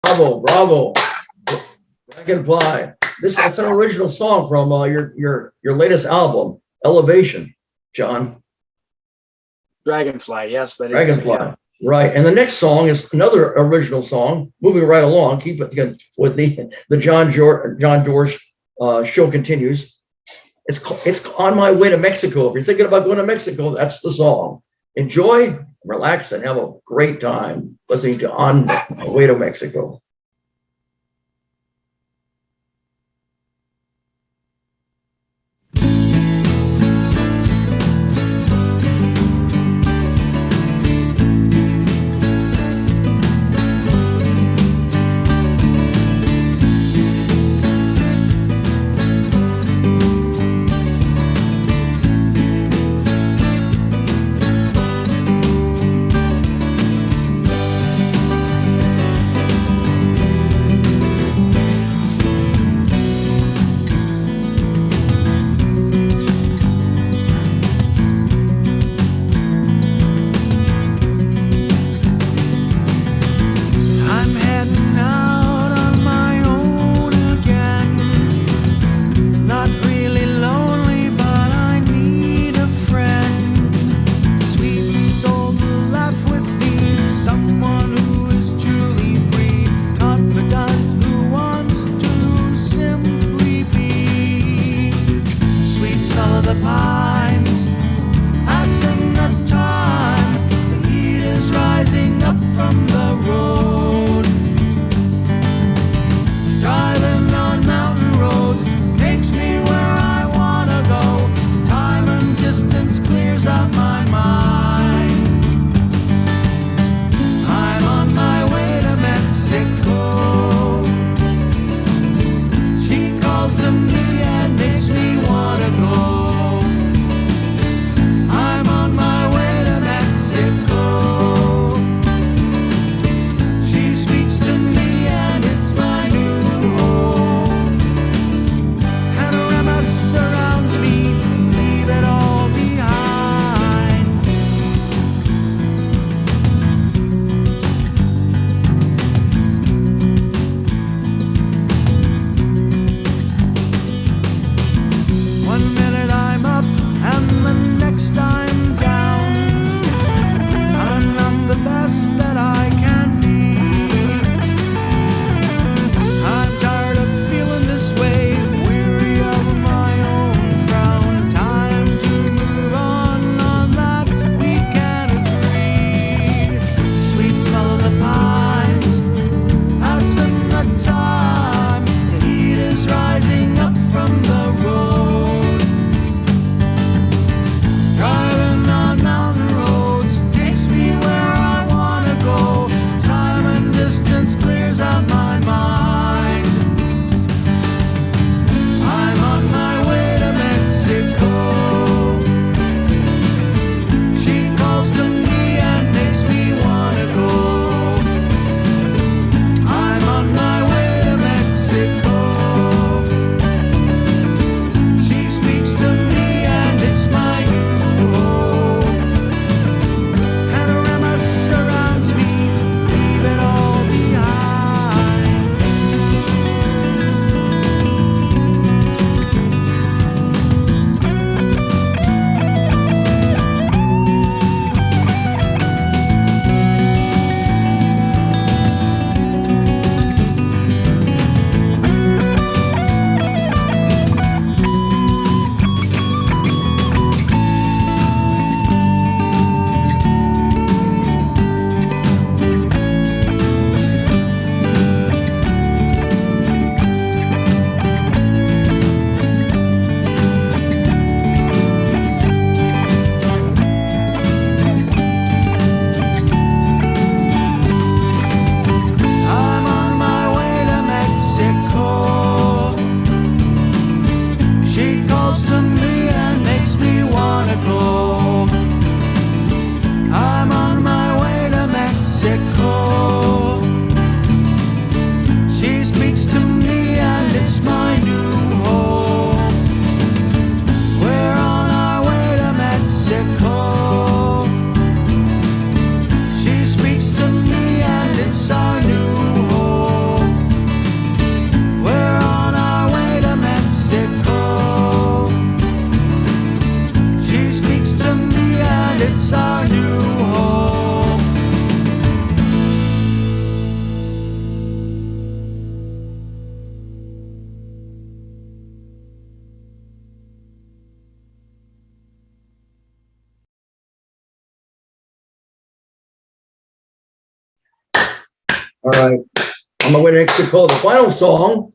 Bravo, bravo. Dragonfly. That's an original song from your latest album, Elevation, John. Dragonfly, yes, that is. Dragonfly. Yeah. Right. And the next song is another original song. Moving right along, keep it again with the John Dorsche show continues. It's On My Way to Mexico. If you're thinking about going to Mexico, that's the song. Enjoy, relax, and have a great time listening to On My Way to Mexico. All right. On my way to Mexico, the final song.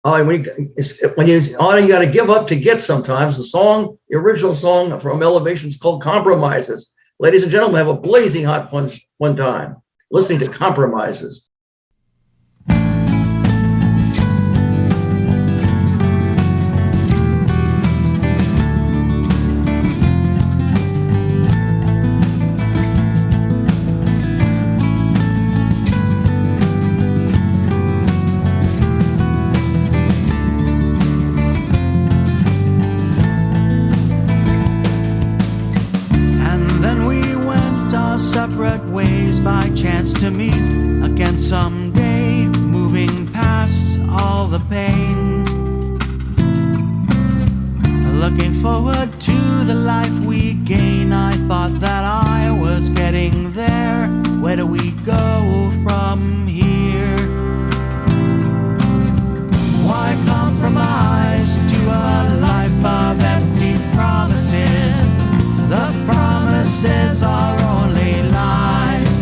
When you got to give up to get sometimes. The original song from Elevation is called Compromises. Ladies and gentlemen, have a blazing hot fun time listening to Compromises. To meet again someday, moving past all the pain, looking forward to the life we gain. I thought that I was getting there. Where do we go from here? Why compromise to a life of empty promises? The promises are only lies.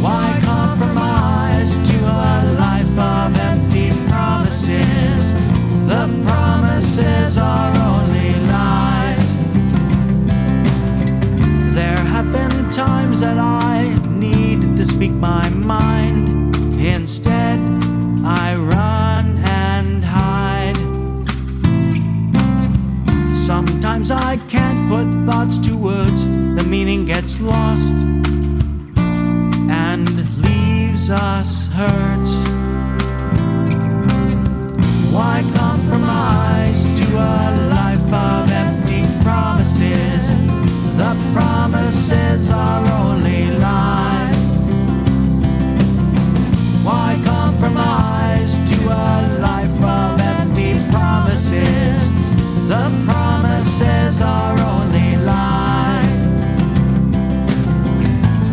Why compromise to a life of empty promises? The promises are only lies. There have been times that I needed to speak my mind. Instead, I run and hide. Sometimes I can't put thoughts to words. The meaning gets lost and leaves us hurt. Why compromise to a life of empty promises? The promises are only lies. Why compromise to a life of empty promises? The promises are only lies.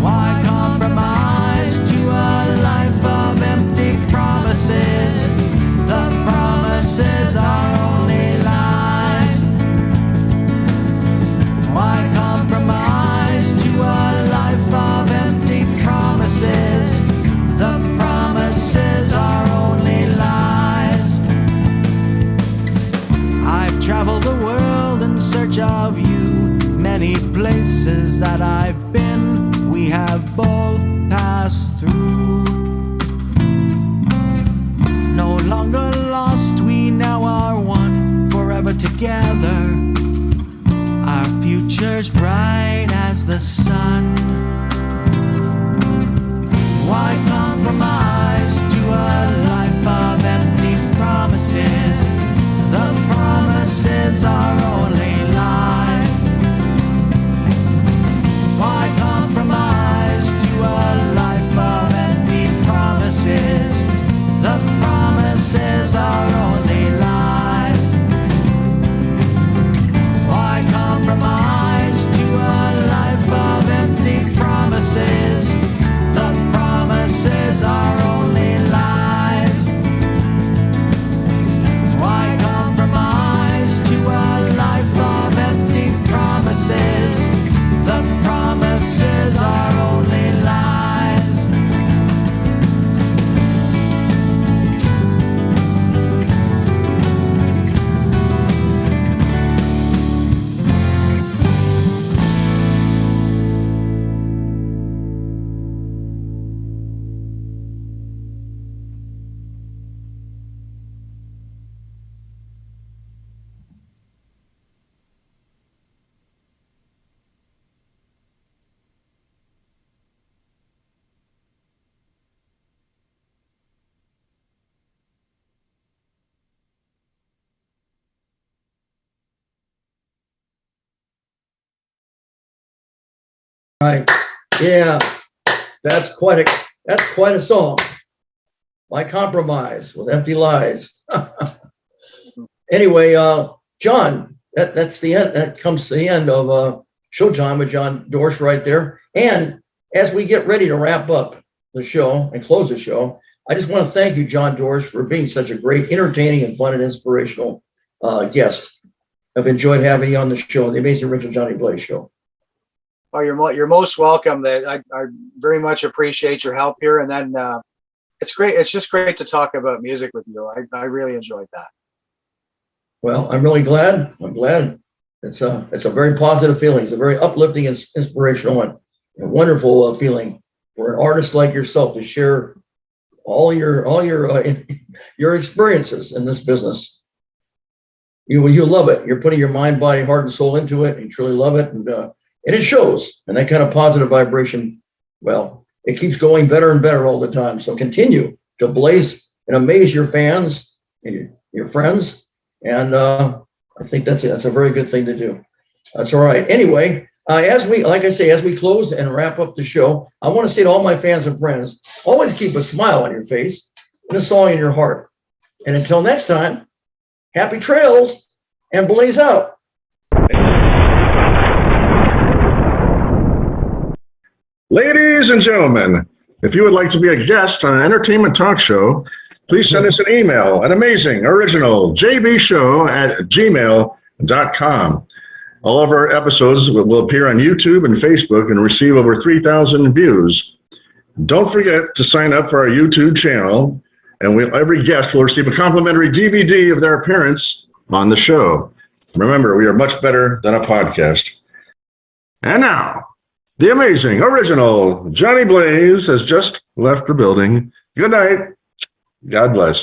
Why compromise to a life of empty promises? The promises are only lies. Why compromise to a life of empty promises? The promises are only lies. I've traveled the world in search of you. Many places that I've been, we have both passed through. No longer lost, we now are one, forever together. Our future's bright as the sun. Why compromise to a life of empty promises? The promises are only lies. Why compromise to a life of empty promises? The promises are only lies. Why compromise to a life of empty promises? The promises are only lies. Why compromise to a life of empty promises? The promises are only lies. Right. Yeah. That's quite a song. Why compromise with empty lies? Anyway, John, that's the end. That comes to the end of Show John with John Dorsche right there. And as we get ready to wrap up the show and close the show, I just want to thank you, John Dorsche, for being such a great, entertaining, and fun and inspirational guest. I've enjoyed having you on the show, the Amazing Rachel Johnny Blaze Show. Oh, you're most welcome. That I very much appreciate your help here. And then it's great. It's just great to talk about music with you. I really enjoyed that. Well, I'm really glad. I'm glad. It's a very positive feeling. It's a very uplifting and inspirational and a wonderful feeling for an artist like yourself to share all your experiences in this business. You love it. You're putting your mind, body, heart, and soul into it. You truly love it, and it shows. And that kind of positive vibration, well, it keeps going better and better all the time. So continue to blaze and amaze your fans and your friends. And I think that's it. That's a very good thing to do. That's all right. Anyway, as we close and wrap up the show, I want to say to all my fans and friends, always keep a smile on your face and a song in your heart. And until next time, happy trails and blaze out. Ladies and gentlemen, if you would like to be a guest on an entertainment talk show, please send us an email at amazingoriginalJBshow@gmail.com. All of our episodes will appear on YouTube and Facebook and receive over 3,000 views. Don't forget to sign up for our YouTube channel, and every guest will receive a complimentary DVD of their appearance on the show. Remember, we are much better than a podcast. And now, the amazing, original Johnny Blaze has just left the building. Good night. God bless.